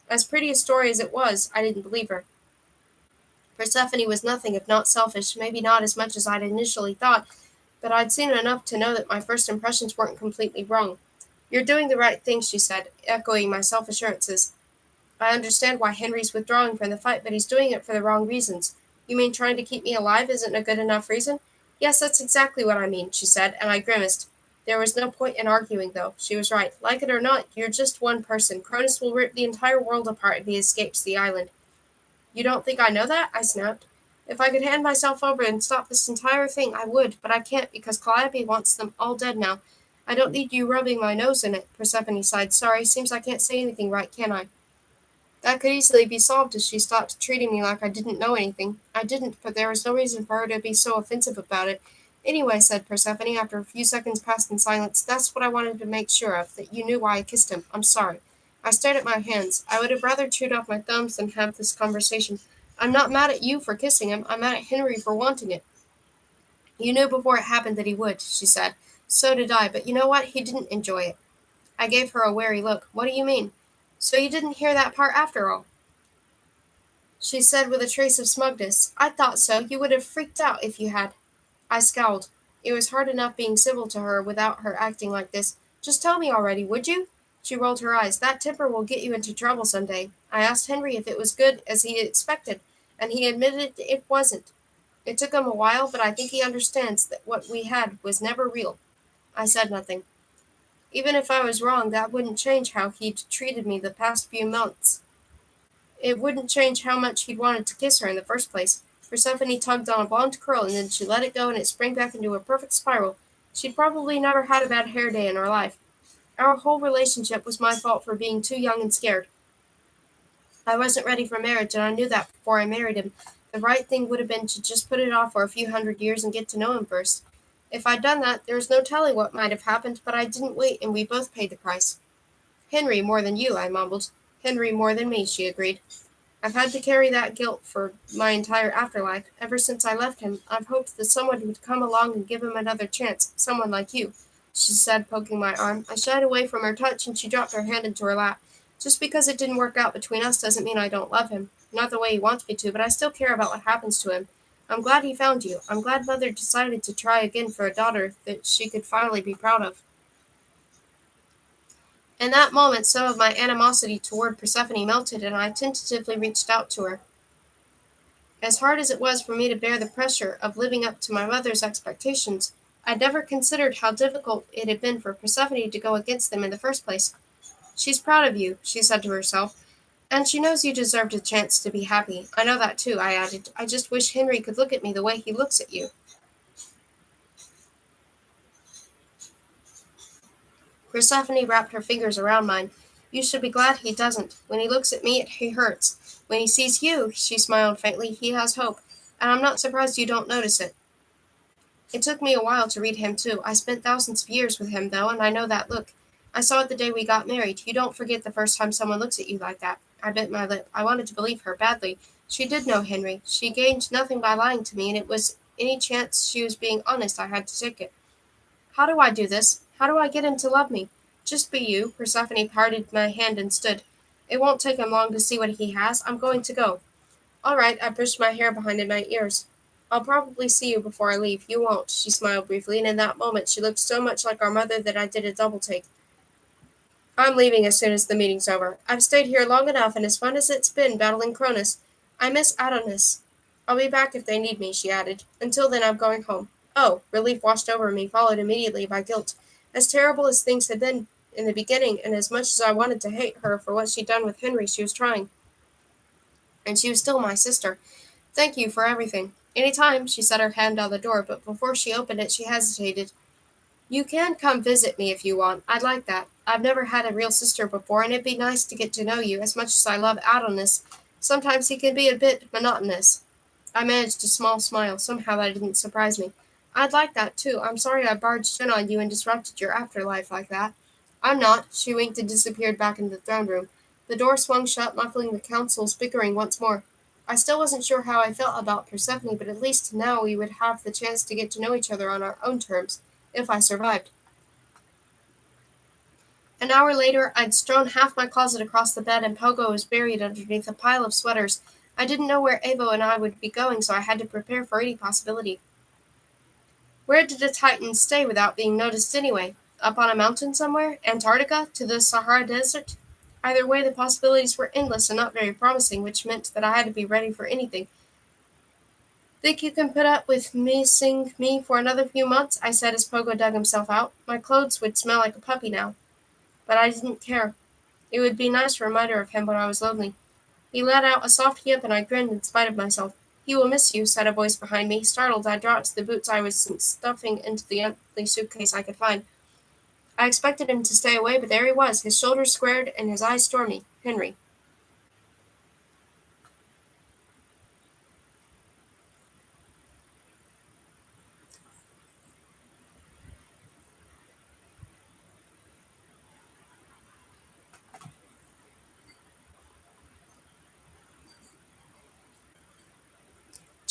As pretty a story as it was, I didn't believe her. Persephone was nothing if not selfish, maybe not as much as I'd initially thought, but I'd seen enough to know that my first impressions weren't completely wrong. "You're doing the right thing," she said, echoing my self-assurances. "I understand why Henry's withdrawing from the fight, but he's doing it for the wrong reasons." "You mean trying to keep me alive isn't a good enough reason?" "Yes, that's exactly what I mean," she said, and I grimaced. There was no point in arguing, though. She was right. Like it or not, you're just one person. Cronus will rip the entire world apart if he escapes the island. "You don't think I know that?" I snapped. "If I could hand myself over and stop this entire thing, I would, but I can't because Calliope wants them all dead now. I don't need you rubbing my nose in it." Persephone sighed. "Sorry, seems I can't say anything right, can I?" That could easily be solved if she stopped treating me like I didn't know anything. I didn't, but there was no reason for her to be so offensive about it. "Anyway," said Persephone, after a few seconds passed in silence, "that's what I wanted to make sure of, that you knew why I kissed him. I'm sorry." I stared at my hands. I would have rather chewed off my thumbs than have this conversation. "I'm not mad at you for kissing him. I'm mad at Henry for wanting it." "You knew before it happened that he would," she said. "So did I, but you know what? He didn't enjoy it." I gave her a wary look. "What do you mean?" "So you didn't hear that part after all?" she said with a trace of smugness. "I thought so. You would have freaked out if you had." I scowled. It was hard enough being civil to her without her acting like this. "Just tell me already, would you?" She rolled her eyes. "That temper will get you into trouble some day." I asked Henry if it was good as he expected, and he admitted it wasn't. It took him a while, but I think he understands that what we had was never real. I said nothing. Even if I was wrong, that wouldn't change how he'd treated me the past few months. It wouldn't change how much he'd wanted to kiss her in the first place. Persephone tugged on a blonde curl, and then she let it go, and it sprang back into a perfect spiral. She'd probably never had a bad hair day in her life. Our whole relationship was my fault for being too young and scared. I wasn't ready for marriage, and I knew that before I married him. The right thing would have been to just put it off for a few hundred years and get to know him first. If I'd done that, there's no telling what might have happened, but I didn't wait, and we both paid the price. Henry more than you, I mumbled. Henry more than me, she agreed. I've had to carry that guilt for my entire afterlife. Ever since I left him, I've hoped that someone would come along and give him another chance. Someone like you, she said, poking my arm. I shied away from her touch, and she dropped her hand into her lap. Just because it didn't work out between us doesn't mean I don't love him. Not the way he wants me to, but I still care about what happens to him. I'm glad he found you. I'm glad Mother decided to try again for a daughter that she could finally be proud of. In that moment, some of my animosity toward Persephone melted, and I tentatively reached out to her. As hard as it was for me to bear the pressure of living up to my mother's expectations, I'd never considered how difficult it had been for Persephone to go against them in the first place. She's proud of you, she said to herself, and she knows you deserved a chance to be happy. I know that too, I added. I just wish Henry could look at me the way he looks at you. Persephone wrapped her fingers around mine. You should be glad he doesn't. When he looks at me, he hurts. When he sees you, she smiled faintly, he has hope. And I'm not surprised you don't notice it. It took me a while to read him, too. I spent thousands of years with him, though, and I know that look. I saw it the day we got married. You don't forget the first time someone looks at you like that. I bit my lip. I wanted to believe her badly. She did know Henry. She gained nothing by lying to me, and it was any chance she was being honest I had to take it. How do I do this? How do I get him to love me? Just be you. Persephone parted my hand and stood. It won't take him long to see what he has. I'm going to go. All right, I pushed my hair behind in my ears. I'll probably see you before I leave. You won't, she smiled briefly, and in that moment she looked so much like our mother that I did a double take. I'm leaving as soon as the meeting's over. I've stayed here long enough, and as fun as it's been battling Cronus, I miss Adonis. I'll be back if they need me, she added. Until then, I'm going home. Oh, relief washed over me, followed immediately by guilt. As terrible as things had been in the beginning, and as much as I wanted to hate her for what she'd done with Henry, she was trying. And she was still my sister. Thank you for everything. Any time, she set her hand on the door, but before she opened it, she hesitated. You can come visit me if you want. I'd like that. I've never had a real sister before, and it'd be nice to get to know you. As much as I love Adonis, sometimes he can be a bit monotonous. I managed a small smile. Somehow that didn't surprise me. I'd like that, too. I'm sorry I barged in on you and disrupted your afterlife like that. I'm not. She winked and disappeared back into the throne room. The door swung shut, muffling the council's bickering once more. I still wasn't sure how I felt about Persephone, but at least now we would have the chance to get to know each other on our own terms, if I survived. An hour later, I'd strewn half my closet across the bed, and Pogo was buried underneath a pile of sweaters. I didn't know where Avo and I would be going, so I had to prepare for any possibility. Where did a Titan stay without being noticed anyway? Up on a mountain somewhere? Antarctica? To the Sahara Desert? Either way, the possibilities were endless and not very promising, which meant that I had to be ready for anything. Think you can put up with missing me for another few months? I said as Pogo dug himself out. My clothes would smell like a puppy now. But I didn't care. It would be a nice reminder of him when I was lonely. He let out a soft yip, and I grinned in spite of myself. He will miss you, said a voice behind me. Startled, I dropped the boots I was stuffing into the only suitcase I could find. I expected him to stay away, but there he was, his shoulders squared and his eyes stormy. Henry.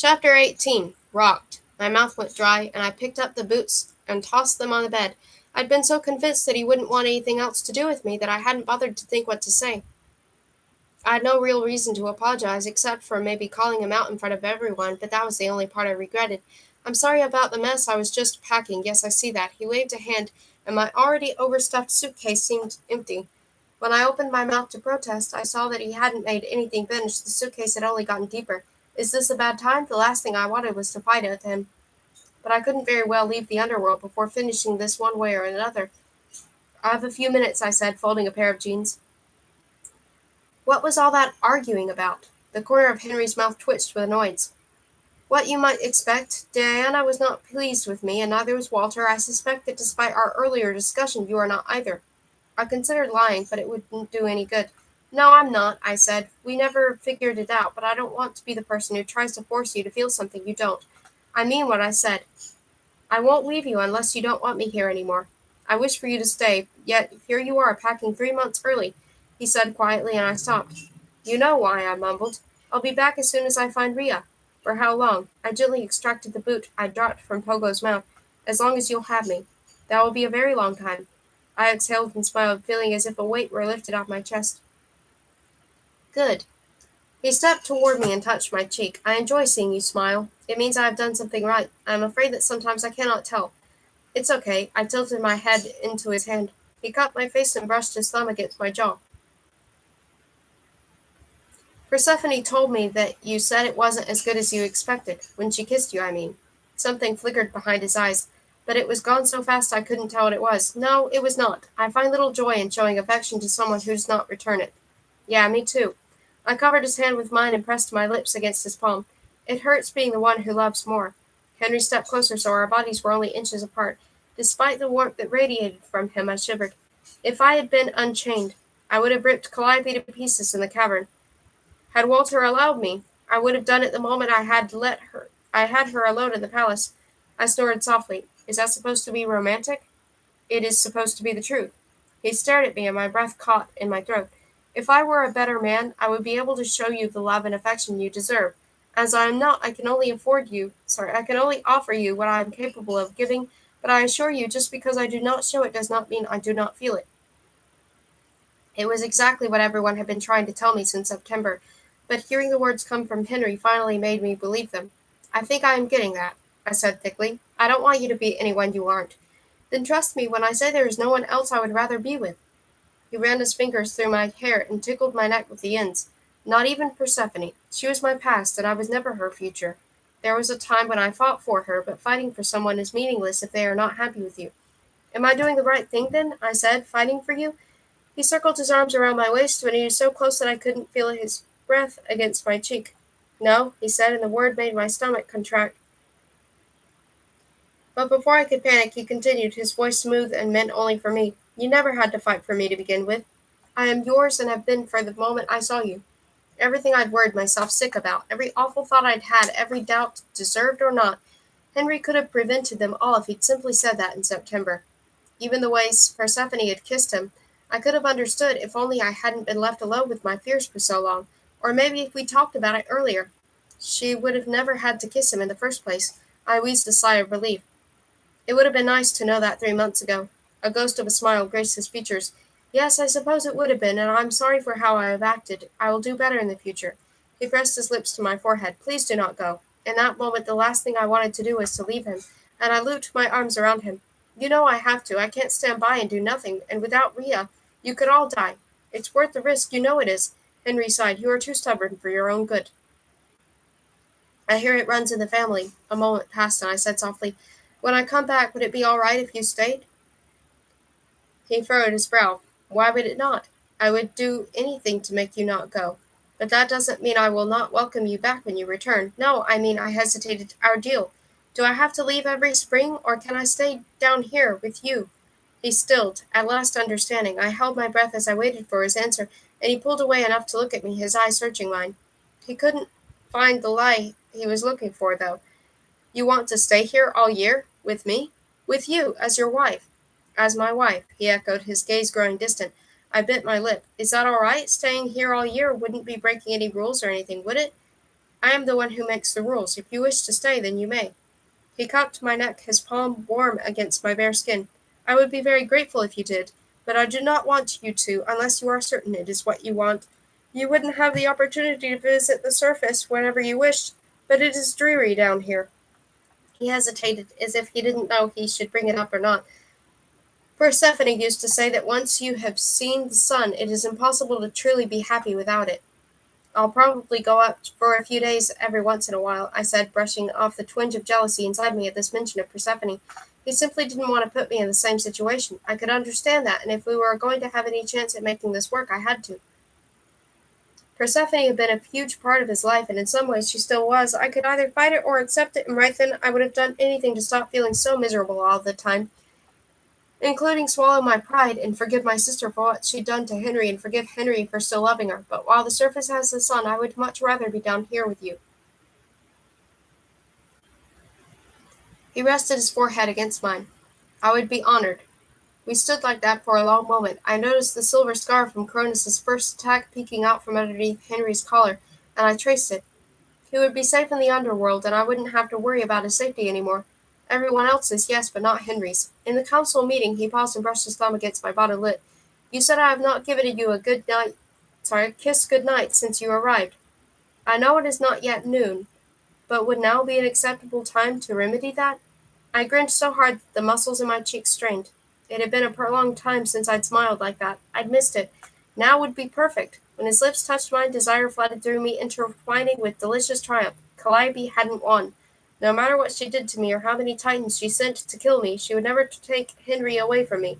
Chapter 18. Rocked. My mouth went dry, and I picked up the boots and tossed them on the bed. I'd been so convinced that he wouldn't want anything else to do with me that I hadn't bothered to think what to say. I had no real reason to apologize, except for maybe calling him out in front of everyone, but that was the only part I regretted. I'm sorry about the mess, I was just packing. Yes, I see that. He waved a hand, and my already overstuffed suitcase seemed empty. When I opened my mouth to protest, I saw that he hadn't made anything finish. The suitcase had only gotten deeper. Is this a bad time? The last thing I wanted was to fight with him. But I couldn't very well leave the underworld before finishing this one way or another. I have a few minutes, I said, folding a pair of jeans. What was all that arguing about? The corner of Henry's mouth twitched with annoyance. What you might expect. Diana was not pleased with me, and neither was Walter. I suspect that despite our earlier discussion, you are not either. I considered lying, but it wouldn't do any good. No, I'm not, I said. We never figured it out, but I don't want to be the person who tries to force you to feel something you don't. I mean what I said. I won't leave you unless you don't want me here any more. I wish for you to stay, yet here you are packing 3 months early, he said quietly, and I stopped. You know why, I mumbled. I'll be back as soon as I find Rhea. For how long? I gently extracted the boot I'd dropped from Pogo's mouth. As long as you'll have me. That will be a very long time. I exhaled and smiled, feeling as if a weight were lifted off my chest. Good. He stepped toward me and touched my cheek. I enjoy seeing you smile. It means I have done something right. I am afraid that sometimes I cannot tell. It's okay. I tilted my head into his hand. He cupped my face and brushed his thumb against my jaw. Persephone told me that you said it wasn't as good as you expected. When she kissed you, I mean. Something flickered behind his eyes, but it was gone so fast I couldn't tell what it was. No, it was not. I find little joy in showing affection to someone who does not return it. Yeah, me too. I covered his hand with mine and pressed my lips against his palm. It hurts being the one who loves more. Henry stepped closer, so our bodies were only inches apart. Despite the warmth that radiated from him, I shivered. If I had been unchained, I would have ripped Calliope to pieces in the cavern. Had Walter allowed me, I would have done it the moment I had her alone in the palace. I snored softly. Is that supposed to be romantic? It is supposed to be the truth. He stared at me, and my breath caught in my throat. If I were a better man, I would be able to show you the love and affection you deserve. As I am not, I can only offer you what I am capable of giving, but I assure you, just because I do not show it does not mean I do not feel it. It was exactly what everyone had been trying to tell me since September, but hearing the words come from Henry finally made me believe them. I think I am getting that, I said thickly. I don't want you to be anyone you aren't. Then trust me when I say there is no one else I would rather be with. He ran his fingers through my hair and tickled my neck with the ends. Not even Persephone. She was my past, and I was never her future. There was a time when I fought for her, but fighting for someone is meaningless if they are not happy with you. Am I doing the right thing, then? I said, fighting for you. He circled his arms around my waist when he was so close that I couldn't feel his breath against my cheek. No, he said, and the word made my stomach contract. But before I could panic, he continued, his voice smooth and meant only for me. You never had to fight for me to begin with. I am yours and have been for the moment I saw you. Everything I'd worried myself sick about, every awful thought I'd had, every doubt, deserved or not, Henry could have prevented them all if he'd simply said that in September. Even the way Persephone had kissed him, I could have understood if only I hadn't been left alone with my fears for so long, or maybe if we talked about it earlier. She would have never had to kiss him in the first place. I wheezed a sigh of relief. It would have been nice to know that 3 months ago. A ghost of a smile graced his features. Yes, I suppose it would have been, and I'm sorry for how I have acted. I will do better in the future. He pressed his lips to my forehead. Please do not go. In that moment, the last thing I wanted to do was to leave him, and I looped my arms around him. You know I have to. I can't stand by and do nothing, and without Rhea, you could all die. It's worth the risk, you know it is. Henry sighed. You are too stubborn for your own good. I hear it runs in the family. A moment passed, and I said softly, When I come back, would it be all right if you stayed? He furrowed his brow. Why would it not? I would do anything to make you not go. But that doesn't mean I will not welcome you back when you return. No, I mean I hesitated. Our deal. Do I have to leave every spring, or can I stay down here with you? He stilled, at last understanding. I held my breath as I waited for his answer, and he pulled away enough to look at me, his eyes searching mine. He couldn't find the lie he was looking for, though. You want to stay here all year? With me? With you, as your wife. As my wife, he echoed, his gaze growing distant. I bit my lip. Is that all right? Staying here all year wouldn't be breaking any rules or anything, would it? I am the one who makes the rules. If you wish to stay, then you may. He cupped my neck, his palm warm against my bare skin. I would be very grateful if you did, but I do not want you to, unless you are certain it is what you want. You wouldn't have the opportunity to visit the surface whenever you wished, but it is dreary down here. He hesitated, as if he didn't know he should bring it up or not. Persephone used to say that once you have seen the sun, it is impossible to truly be happy without it. I'll probably go up for a few days every once in a while, I said, brushing off the twinge of jealousy inside me at this mention of Persephone. He simply didn't want to put me in the same situation. I could understand that, and if we were going to have any chance at making this work, I had to. Persephone had been a huge part of his life, and in some ways she still was. I could either fight it or accept it, and right then I would have done anything to stop feeling so miserable all the time. including swallow my pride and forgive my sister for what she'd done to Henry and forgive Henry for still loving her. But while the surface has the sun, I would much rather be down here with you." He rested his forehead against mine. "I would be honored." We stood like that for a long moment. I noticed the silver scar from Cronus's first attack peeking out from underneath Henry's collar, and I traced it. He would be safe in the underworld, and I wouldn't have to worry about his safety anymore. Everyone else's, yes, but not Henry's. In the council meeting, he paused and brushed his thumb against my bottom lip. "You said I have not given you a kiss good night since you arrived. I know it is not yet noon, but would now be an acceptable time to remedy that?" I grinned so hard that the muscles in my cheeks strained. It had been a prolonged time since I'd smiled like that. I'd missed it. Now would be perfect. When his lips touched mine, desire flooded through me, intertwining with delicious triumph. Calliope hadn't won. No matter what she did to me or how many titans she sent to kill me, she would never take Henry away from me.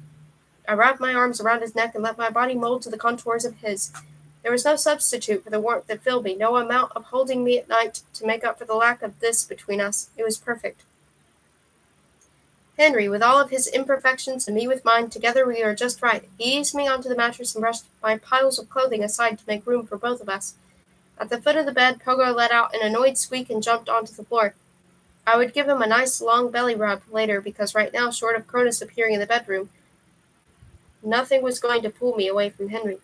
I wrapped my arms around his neck and let my body mold to the contours of his. There was no substitute for the warmth that filled me, no amount of holding me at night to make up for the lack of this between us. It was perfect. Henry, with all of his imperfections, and me with mine, together we were just right. He eased me onto the mattress and brushed my piles of clothing aside to make room for both of us. At the foot of the bed, Pogo let out an annoyed squeak and jumped onto the floor. I would give him a nice long belly rub later, because right now, short of Cronus appearing in the bedroom, nothing was going to pull me away from Henry.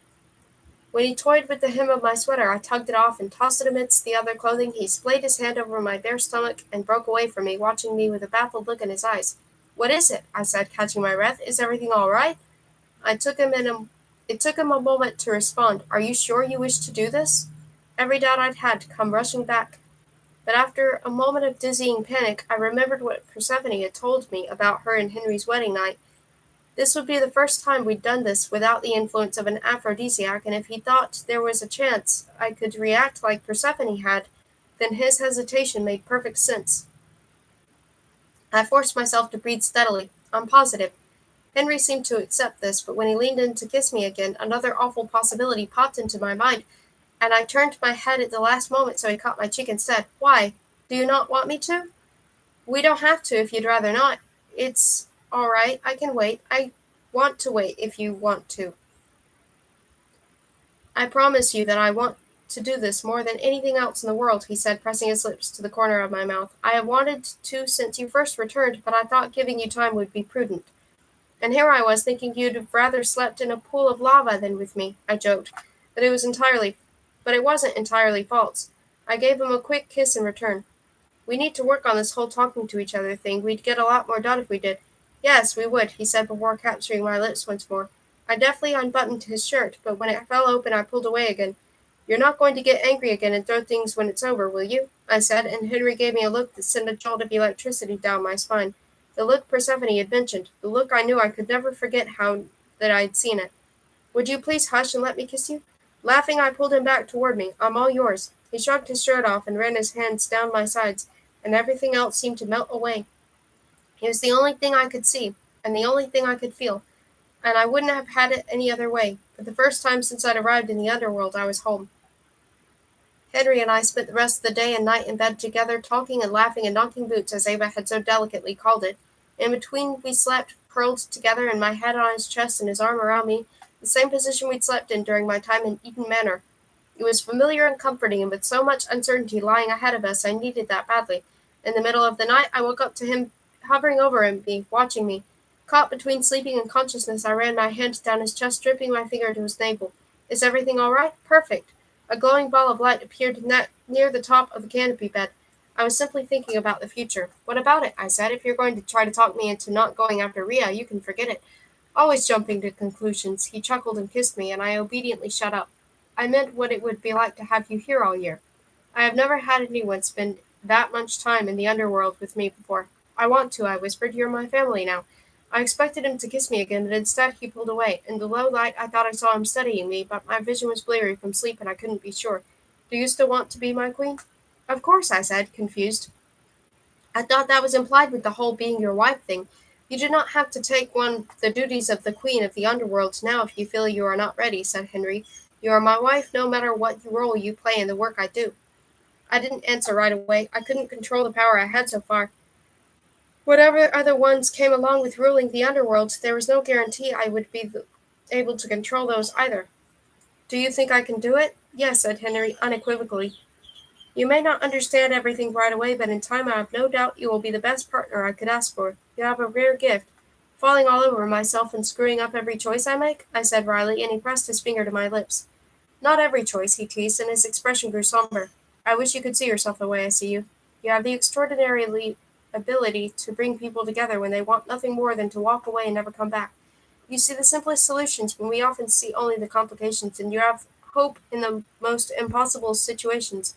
When he toyed with the hem of my sweater, I tugged it off and tossed it amidst the other clothing. He splayed his hand over my bare stomach and broke away from me, watching me with a baffled look in his eyes. "What is it?" I said, catching my breath. "Is everything all right?" It took him a moment to respond. "Are you sure you wish to do this?" Every doubt I'd had come rushing back. But after a moment of dizzying panic, I remembered what Persephone had told me about her and Henry's wedding night. This would be the first time we'd done this without the influence of an aphrodisiac, and if he thought there was a chance I could react like Persephone had, then his hesitation made perfect sense. I forced myself to breathe steadily. I'm positive. Henry seemed to accept this, but when he leaned in to kiss me again, another awful possibility popped into my mind, and I turned my head at the last moment so he caught my cheek instead. "Why? Do you not want me to?" "We don't have to if you'd rather not. It's all right. I can wait. I want to wait if you want to. I promise you that I want to do this more than anything else in the world," he said, pressing his lips to the corner of my mouth. "I have wanted to since you first returned, but I thought giving you time would be prudent. And here I was thinking you'd have rather slept in a pool of lava than with me." I joked, but it wasn't entirely false. I gave him a quick kiss in return. "We need to work on this whole talking to each other thing. We'd get a lot more done if we did." "Yes, we would," he said before capturing my lips once more. I deftly unbuttoned his shirt, but when it fell open I pulled away again. "You're not going to get angry again and throw things when it's over, will you?" I said, and Henry gave me a look that sent a jolt of electricity down my spine. The look Persephone had mentioned, the look I knew I could never forget how that I'd seen it. "Would you please hush and let me kiss you?" Laughing, I pulled him back toward me. "I'm all yours." He shrugged his shirt off and ran his hands down my sides, and everything else seemed to melt away. He was the only thing I could see, and the only thing I could feel, and I wouldn't have had it any other way. For the first time since I'd arrived in the underworld, I was home. Henry and I spent the rest of the day and night in bed together, talking and laughing and knocking boots, as Ava had so delicately called it. In between, we slept, curled together, and my head on his chest and his arm around me, the same position we'd slept in during my time in Eden Manor. It was familiar and comforting, and with so much uncertainty lying ahead of us, I needed that badly. In the middle of the night, I woke up to him hovering over me, watching me. Caught between sleeping and consciousness, I ran my hand down his chest, stripping my finger to his navel. "Is everything all right?" "Perfect." A glowing ball of light appeared near the top of the canopy bed. I was simply thinking about the future. "What about it?" I said. "If you're going to try to talk me into not going after Rhea, you can forget it. Always jumping to conclusions." He chuckled and kissed me, and I obediently shut up. "I meant what it would be like to have you here all year. I have never had anyone spend that much time in the underworld with me before." "I want to," I whispered. "You're my family now." I expected him to kiss me again, but instead he pulled away. In the low light I thought I saw him studying me, but my vision was blurry from sleep and I couldn't be sure. "Do you still want to be my queen?" "Of course," I said, confused. "I thought that was implied with the whole being your wife thing. You do not have to take on the duties of the queen of the underworld now if you feel you are not ready," said Henry. "You are my wife no matter what role you play in the work I do." I didn't answer right away. I couldn't control the power I had so far. Whatever other ones came along with ruling the underworld, there was no guarantee I would be able to control those either. Do you think I can do it? Yes, said Henry unequivocally. You may not understand everything right away, but in time I have no doubt you will be the best partner I could ask for. You have a rare gift. Falling all over myself and screwing up every choice I make, I said wryly, and he pressed his finger to my lips. Not every choice, he teased, and his expression grew somber. I wish you could see yourself the way I see you. You have the extraordinary ability to bring people together when they want nothing more than to walk away and never come back. You see the simplest solutions when we often see only the complications, and you have hope in the most impossible situations.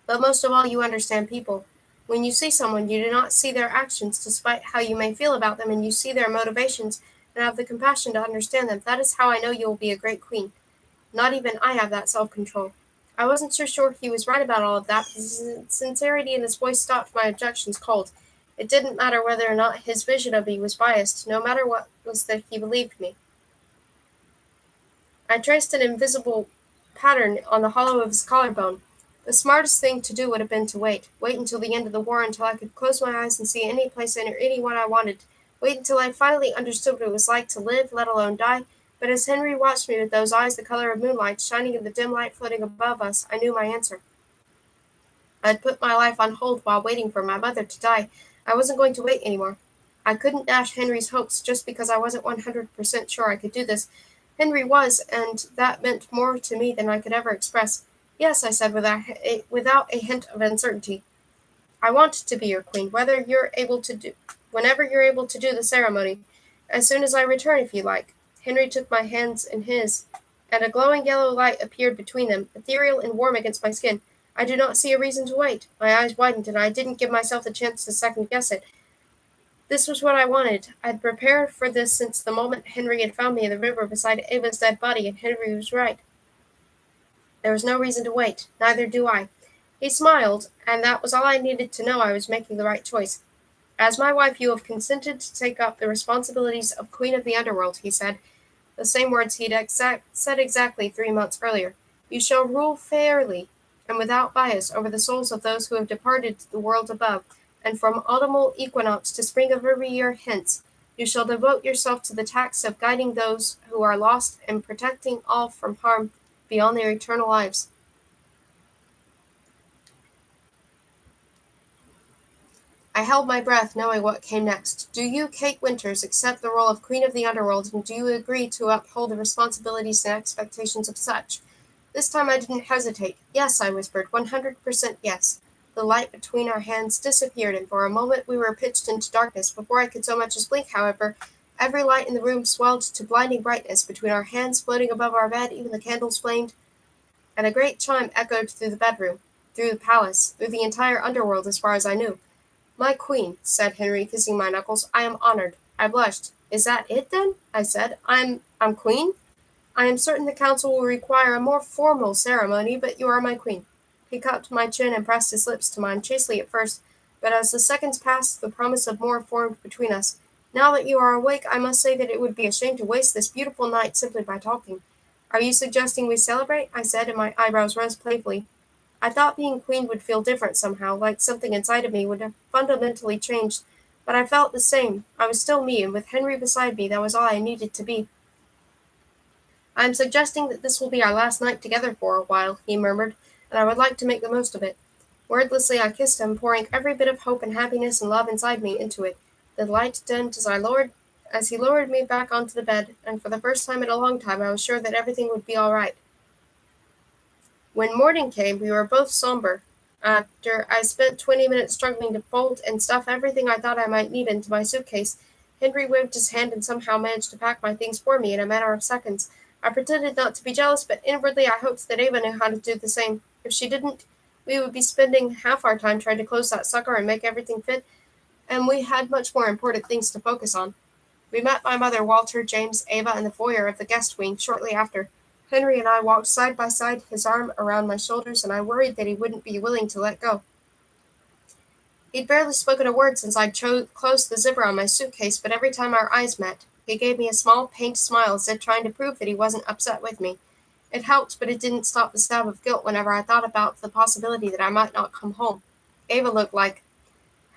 But most of all, you understand people. When you see someone, you do not see their actions, despite how you may feel about them, and you see their motivations and have the compassion to understand them. That is how I know you will be a great queen. Not even I have that self-control. I wasn't so sure he was right about all of that, but the sincerity in his voice stopped my objections cold. It didn't matter whether or not his vision of me was biased, no matter what was that he believed me. I traced an invisible pattern on the hollow of his collarbone. The smartest thing to do would have been to wait. Wait until the end of the war, until I could close my eyes and see any place and anyone I wanted. Wait until I finally understood what it was like to live, let alone die. But as Henry watched me with those eyes the color of moonlight shining in the dim light floating above us, I knew my answer. I'd put my life on hold while waiting for my mother to die. I wasn't going to wait anymore. I couldn't dash Henry's hopes just because I wasn't 100% sure I could do this. Henry was, and that meant more to me than I could ever express. Yes, I said without a hint of uncertainty. I want to be your queen, whenever you're able to do the ceremony, as soon as I return, if you like. Henry took my hands in his, and a glowing yellow light appeared between them, ethereal and warm against my skin. I do not see a reason to wait. My eyes widened, and I didn't give myself the chance to second guess it. This was what I wanted. I'd prepared for this since the moment Henry had found me in the river beside Ava's dead body, and Henry was right. There was no reason to wait. Neither do I. He smiled, and that was all I needed to know I was making the right choice. As my wife, you have consented to take up the responsibilities of Queen of the Underworld, he said, the same words he'd said exactly 3 months earlier. You shall rule fairly and without bias over the souls of those who have departed to the world above, and from autumnal equinox to spring of every year hence, you shall devote yourself to the task of guiding those who are lost and protecting all from harm beyond their eternal lives. I held my breath, knowing what came next. Do you, Kate Winters, accept the role of Queen of the Underworld, and do you agree to uphold the responsibilities and expectations of such? This time I didn't hesitate. Yes, I whispered, 100% yes. The light between our hands disappeared, and for a moment we were pitched into darkness. Before I could so much as blink, however, every light in the room swelled to blinding brightness. Between our hands floating above our bed, even the candles flamed, and a great chime echoed through the bedroom, through the palace, through the entire underworld as far as I knew. My queen, said Henry, kissing my knuckles, I am honored. I blushed. Is that it, then? I said. I'm queen? I am certain the council will require a more formal ceremony, but you are my queen. He cupped my chin and pressed his lips to mine, chastely at first, but as the seconds passed, the promise of more formed between us. Now that you are awake, I must say that it would be a shame to waste this beautiful night simply by talking. Are you suggesting we celebrate? I said, and my eyebrows rose playfully. I thought being queen would feel different somehow, like something inside of me would have fundamentally changed, but I felt the same. I was still me, and with Henry beside me, that was all I needed to be. I am suggesting that this will be our last night together for a while, he murmured, and I would like to make the most of it. Wordlessly I kissed him, pouring every bit of hope and happiness and love inside me into it. The light dimmed as he lowered me back onto the bed, and for the first time in a long time I was sure that everything would be all right. When morning came, we were both somber. After I spent 20 minutes struggling to fold and stuff everything I thought I might need into my suitcase, Henry waved his hand and somehow managed to pack my things for me in a matter of seconds. I pretended not to be jealous, but inwardly I hoped that Ava knew how to do the same. If she didn't, we would be spending half our time trying to close that sucker and make everything fit, and we had much more important things to focus on. We met my mother, Walter, James, Ava, in the foyer of the guest wing shortly after. Henry and I walked side by side, his arm around my shoulders, and I worried that he wouldn't be willing to let go. He'd barely spoken a word since I'd closed the zipper on my suitcase, but every time our eyes met, he gave me a small, pained smile as if trying to prove that he wasn't upset with me. It helped, but it didn't stop the stab of guilt whenever I thought about the possibility that I might not come home. Ava looked like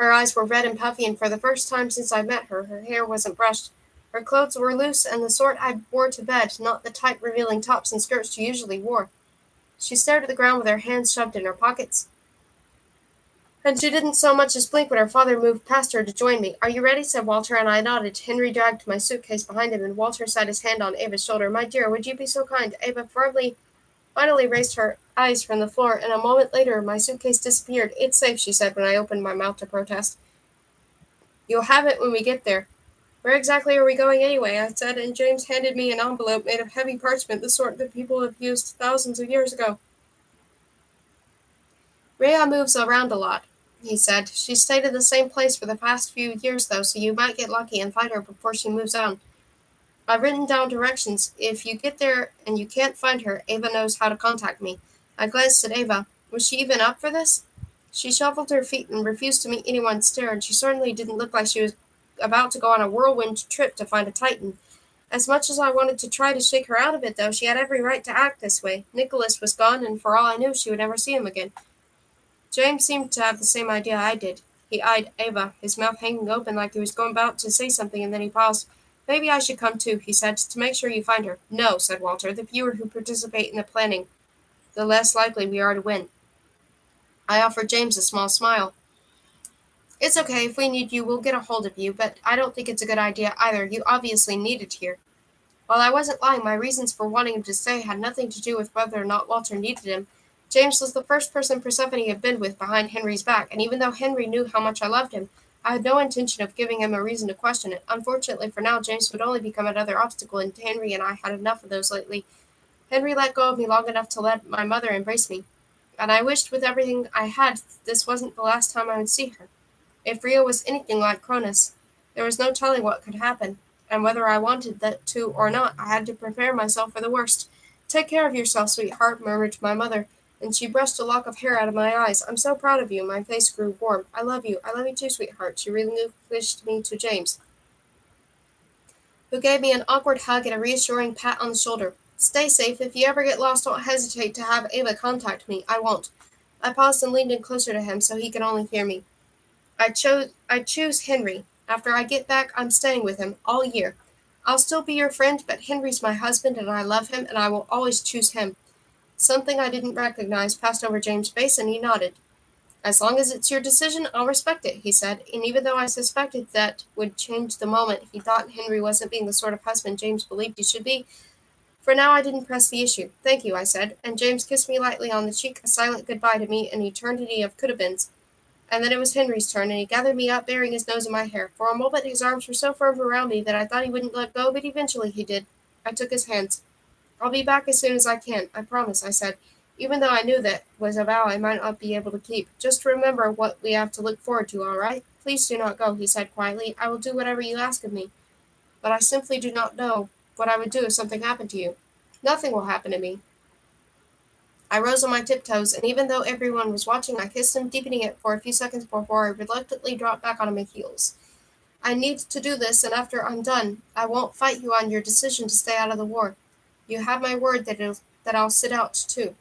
Her eyes were red and puffy, and for the first time since I met her, her hair wasn't brushed. Her clothes were loose and the sort I wore to bed, not the tight, revealing tops and skirts she usually wore. She stared at the ground with her hands shoved in her pockets, and she didn't so much as blink when her father moved past her to join me. "Are you ready?" said Walter, and I nodded. Henry dragged my suitcase behind him, and Walter set his hand on Ava's shoulder. "My dear, would you be so kind?" Ava finally raised her eyes from the floor, and a moment later my suitcase disappeared. "It's safe," she said when I opened my mouth to protest. "You'll have it when we get there." "Where exactly are we going anyway?" I said, and James handed me an envelope made of heavy parchment, the sort that people have used thousands of years ago. "Rhea moves around a lot," he said. "She's stayed in the same place for the past few years, though, so you might get lucky and find her before she moves on. I've written down directions. If you get there and you can't find her, Ava knows how to contact me." I glanced at Ava. Was she even up for this? She shuffled her feet and refused to meet anyone's stare, and she certainly didn't look like she was about to go on a whirlwind trip to find a Titan. As much as I wanted to try to shake her out of it, though, she had every right to act this way. Nicholas was gone, and for all I knew, she would never see him again. James seemed to have the same idea I did. He eyed Ava, his mouth hanging open like he was about to say something, and then he paused. "Maybe I should come too," he said, "to make sure you find her." "No," said Walter. "The fewer who participate in the planning, the less likely we are to win." I offered James a small smile. "It's okay. If we need you, we'll get a hold of you, but I don't think it's a good idea either. You obviously need it here." While I wasn't lying, my reasons for wanting him to stay had nothing to do with whether or not Walter needed him. James was the first person Persephone had been with behind Henry's back, and even though Henry knew how much I loved him, I had no intention of giving him a reason to question it. Unfortunately for now, James would only become another obstacle, and Henry and I had enough of those lately. Henry let go of me long enough to let my mother embrace me, and I wished with everything I had this wasn't the last time I would see her. If Rio was anything like Cronus, there was no telling what could happen, and whether I wanted that to or not, I had to prepare myself for the worst. "Take care of yourself, sweetheart," murmured my mother, and she brushed a lock of hair out of my eyes. "I'm so proud of you." My face grew warm. "I love you. I love you too, sweetheart." She relinquished me to James, who gave me an awkward hug and a reassuring pat on the shoulder. "Stay safe. If you ever get lost, don't hesitate to have Ava contact me. I won't." I paused and leaned in closer to him so he could only hear me. I choose Henry. After I get back, I'm staying with him all year. I'll still be your friend, but Henry's my husband, and I love him, and I will always choose him. Something I didn't recognize passed over James' face, and he nodded. "As long as it's your decision, I'll respect it," he said, and even though I suspected that would change the moment he thought Henry wasn't being the sort of husband James believed he should be, for now I didn't press the issue. "Thank you," I said, and James kissed me lightly on the cheek, a silent goodbye to me, an eternity of could-have-beens. And then it was Henry's turn, and he gathered me up, burying his nose in my hair. For a moment his arms were so firm around me that I thought he wouldn't let go, but eventually he did. I took his hands. "I'll be back as soon as I can, I promise," I said, even though I knew that was a vow I might not be able to keep. "Just remember what we have to look forward to, all right?" "Please do not go," he said quietly. "I will do whatever you ask of me. But I simply do not know what I would do if something happened to you." "Nothing will happen to me." I rose on my tiptoes, and even though everyone was watching, I kissed him, deepening it for a few seconds before I reluctantly dropped back on my heels. "I need to do this, and after I'm done, I won't fight you on your decision to stay out of the war. You have my word that I'll sit out, too."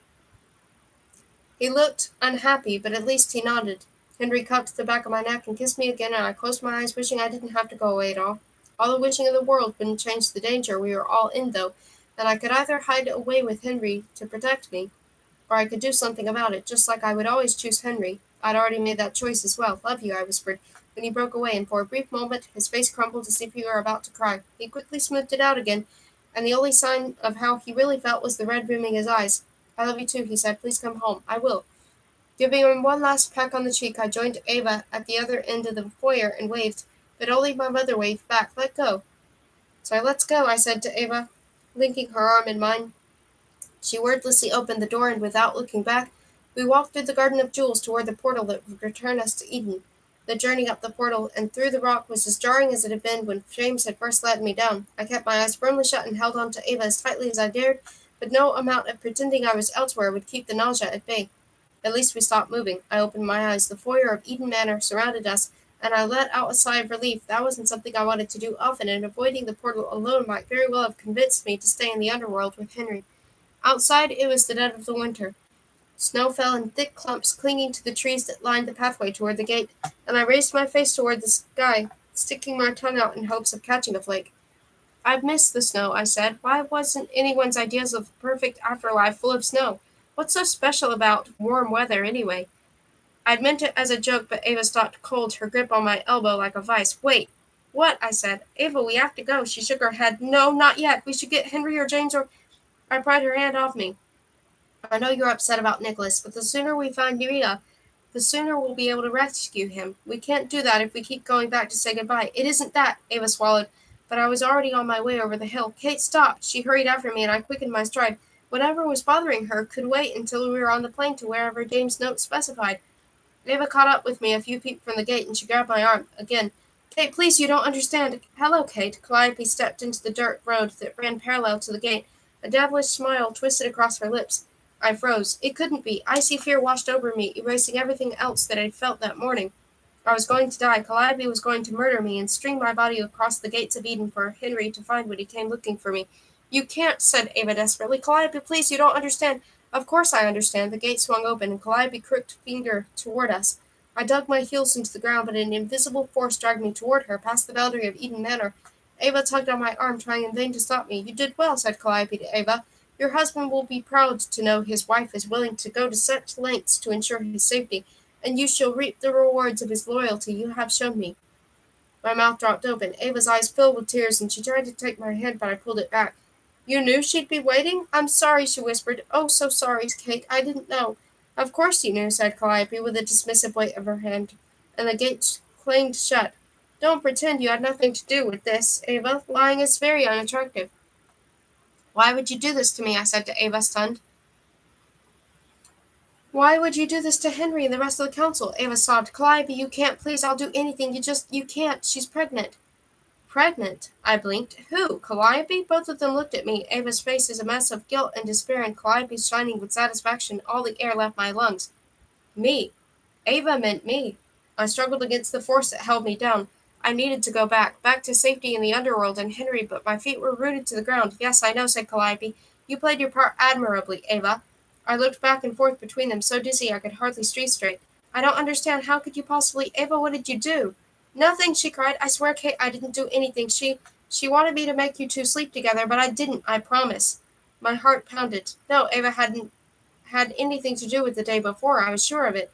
He looked unhappy, but at least he nodded. Henry cupped the back of my neck and kissed me again, and I closed my eyes, wishing I didn't have to go away at all. All the wishing in the world wouldn't change the danger we were all in, though, and I could either hide away with Henry to protect me, or I could do something about it, just like I would always choose Henry. I'd already made that choice as well. "Love you," I whispered. Then he broke away, and for a brief moment his face crumpled as if he were about to cry. He quickly smoothed it out again, and the only sign of how he really felt was the red rimming his eyes. "I love you too," he said. "Please come home." "I will." Giving him one last peck on the cheek, I joined Ava at the other end of the foyer and waved, but only my mother waved back. "Let go." "So let's go," I said to Ava, linking her arm in mine. She wordlessly opened the door, and without looking back, we walked through the garden of jewels toward the portal that would return us to Eden. The journey up the portal and through the rock was as jarring as it had been when James had first let me down. I kept my eyes firmly shut and held on to Ava as tightly as I dared, but no amount of pretending I was elsewhere would keep the nausea at bay. At least we stopped moving. I opened my eyes. The foyer of Eden Manor surrounded us, and I let out a sigh of relief. That wasn't something I wanted to do often, and avoiding the portal alone might very well have convinced me to stay in the underworld with Henry. Outside, it was the dead of the winter. Snow fell in thick clumps, clinging to the trees that lined the pathway toward the gate, and I raised my face toward the sky, sticking my tongue out in hopes of catching a flake. "I've missed the snow," I said. "Why wasn't anyone's ideas of a perfect afterlife full of snow? What's so special about warm weather, anyway?" I'd meant it as a joke, but Ava stopped cold, her grip on my elbow like a vice. "Wait." "What?" I said. "Ava, we have to go." She shook her head. "No, not yet. We should get Henry or James or—" I pried her hand off me. "I know you're upset about Nicholas, but the sooner we find Rita, the sooner we'll be able to rescue him. We can't do that if we keep going back to say goodbye." "It isn't that," Ava swallowed, but I was already on my way over the hill. Kate stopped. She hurried after me, and I quickened my stride. Whatever was bothering her could wait until we were on the plain to wherever James' note specified. Ava caught up with me a few feet from the gate, and she grabbed my arm again. "Kate, please, you don't understand." "Hello, Kate." Calliope stepped into the dirt road that ran parallel to the gate. A devilish smile twisted across her lips. I froze. It couldn't be. Icy fear washed over me, erasing everything else that I'd felt that morning. I was going to die. Calliope was going to murder me and string my body across the gates of Eden for Henry to find when he came looking for me. "You can't," said Ava desperately. "Calliope, please, you don't understand." "Of course I understand." The gate swung open, and Calliope crooked finger toward us. I dug my heels into the ground, but an invisible force dragged me toward her, past the boundary of Eden Manor. Ava tugged on my arm, trying in vain to stop me. "You did well," said Calliope to Ava. "Your husband will be proud to know his wife is willing to go to such lengths to ensure his safety, and you shall reap the rewards of his loyalty you have shown me." My mouth dropped open. Ava's eyes filled with tears, and she tried to take my hand, but I pulled it back. "You knew she'd be waiting?" "I'm sorry," she whispered. "Oh, so sorry, Kate. I didn't know." "Of course you knew," said Calliope, with a dismissive wave of her hand, and the gate clanged shut. "Don't pretend you had nothing to do with this, Ava. Lying is very unattractive." "Why would you do this to me?" I said to Ava, stunned. "Why would you do this to Henry and the rest of the council?" Ava sobbed. "Calliope, you can't. Please, I'll do anything. You can't. She's pregnant." "Pregnant?" I blinked. "Who? Calliope?" Both of them looked at me. Ava's face is a mess of guilt and despair, and Calliope's shining with satisfaction. All the air left my lungs. "Me." Ava meant me. I struggled against the force that held me down. I needed to go back to safety in the underworld and Henry, but my feet were rooted to the ground. "Yes, I know," said Calliope. "You played your part admirably, Ava." I looked back and forth between them, so dizzy I could hardly see straight. "I don't understand. How could you possibly— Ava, what did you do?" "Nothing," she cried. "I swear, Kate, I didn't do anything. She wanted me to make you two sleep together, but I didn't, I promise." My heart pounded. No, Ava hadn't had anything to do with the day before. I was sure of it.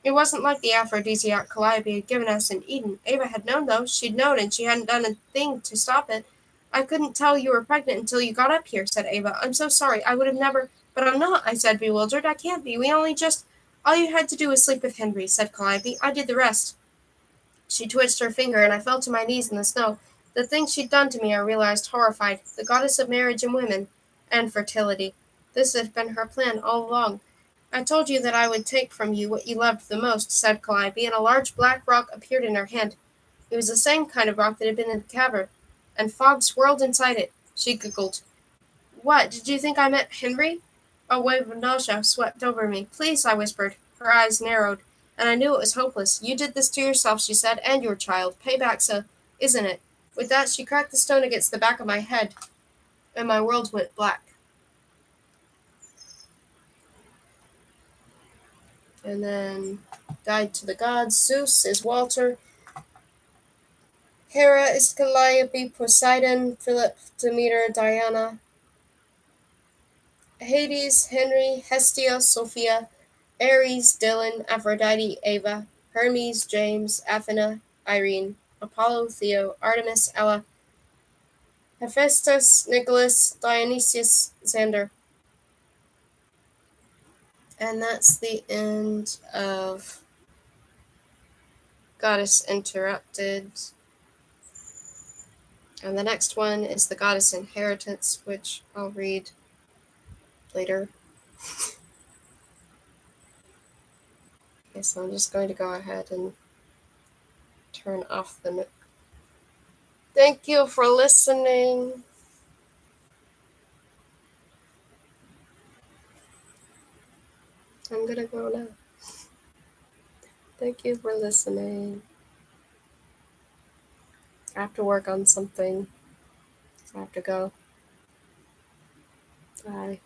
It wasn't like the aphrodisiac Calliope had given us in Eden. Ava had known, though. She'd known, and she hadn't done a thing to stop it. "I couldn't tell you were pregnant until you got up here," said Ava. "I'm so sorry. I would have never—" "But I'm not," I said, bewildered. "I can't be. We only just—" "All you had to do was sleep with Henry," said Calliope. "I did the rest." She twitched her finger, and I fell to my knees in the snow. The thing she'd done to me, I realized, horrified. The goddess of marriage and women, and fertility. This had been her plan all along. "I told you that I would take from you what you loved the most," said Calliope, and a large black rock appeared in her hand. It was the same kind of rock that had been in the cavern, and fog swirled inside it. She giggled. "What, did you think I meant Henry?" A wave of nausea swept over me. "Please," I whispered. Her eyes narrowed, and I knew it was hopeless. "You did this to yourself," she said, "and your child. Payback's isn't it?" With that, she cracked the stone against the back of my head, and my world went black. And then, Guide to the Gods. Zeus is Walter. Hera is Calliope. Poseidon, Philip, Demeter, Diana. Hades, Henry, Hestia, Sophia. Ares, Dylan, Aphrodite, Ava. Hermes, James, Athena, Irene. Apollo, Theo, Artemis, Ella. Hephaestus, Nicholas, Dionysius, Xander. And that's the end of Goddess Interrupted. And the next one is the Goddess Inheritance, which I'll read later. Okay, so I'm just going to go ahead and turn off the nook. Thank you for listening. I'm gonna go now. Thank you for listening. I have to work on something. I have to go. Bye.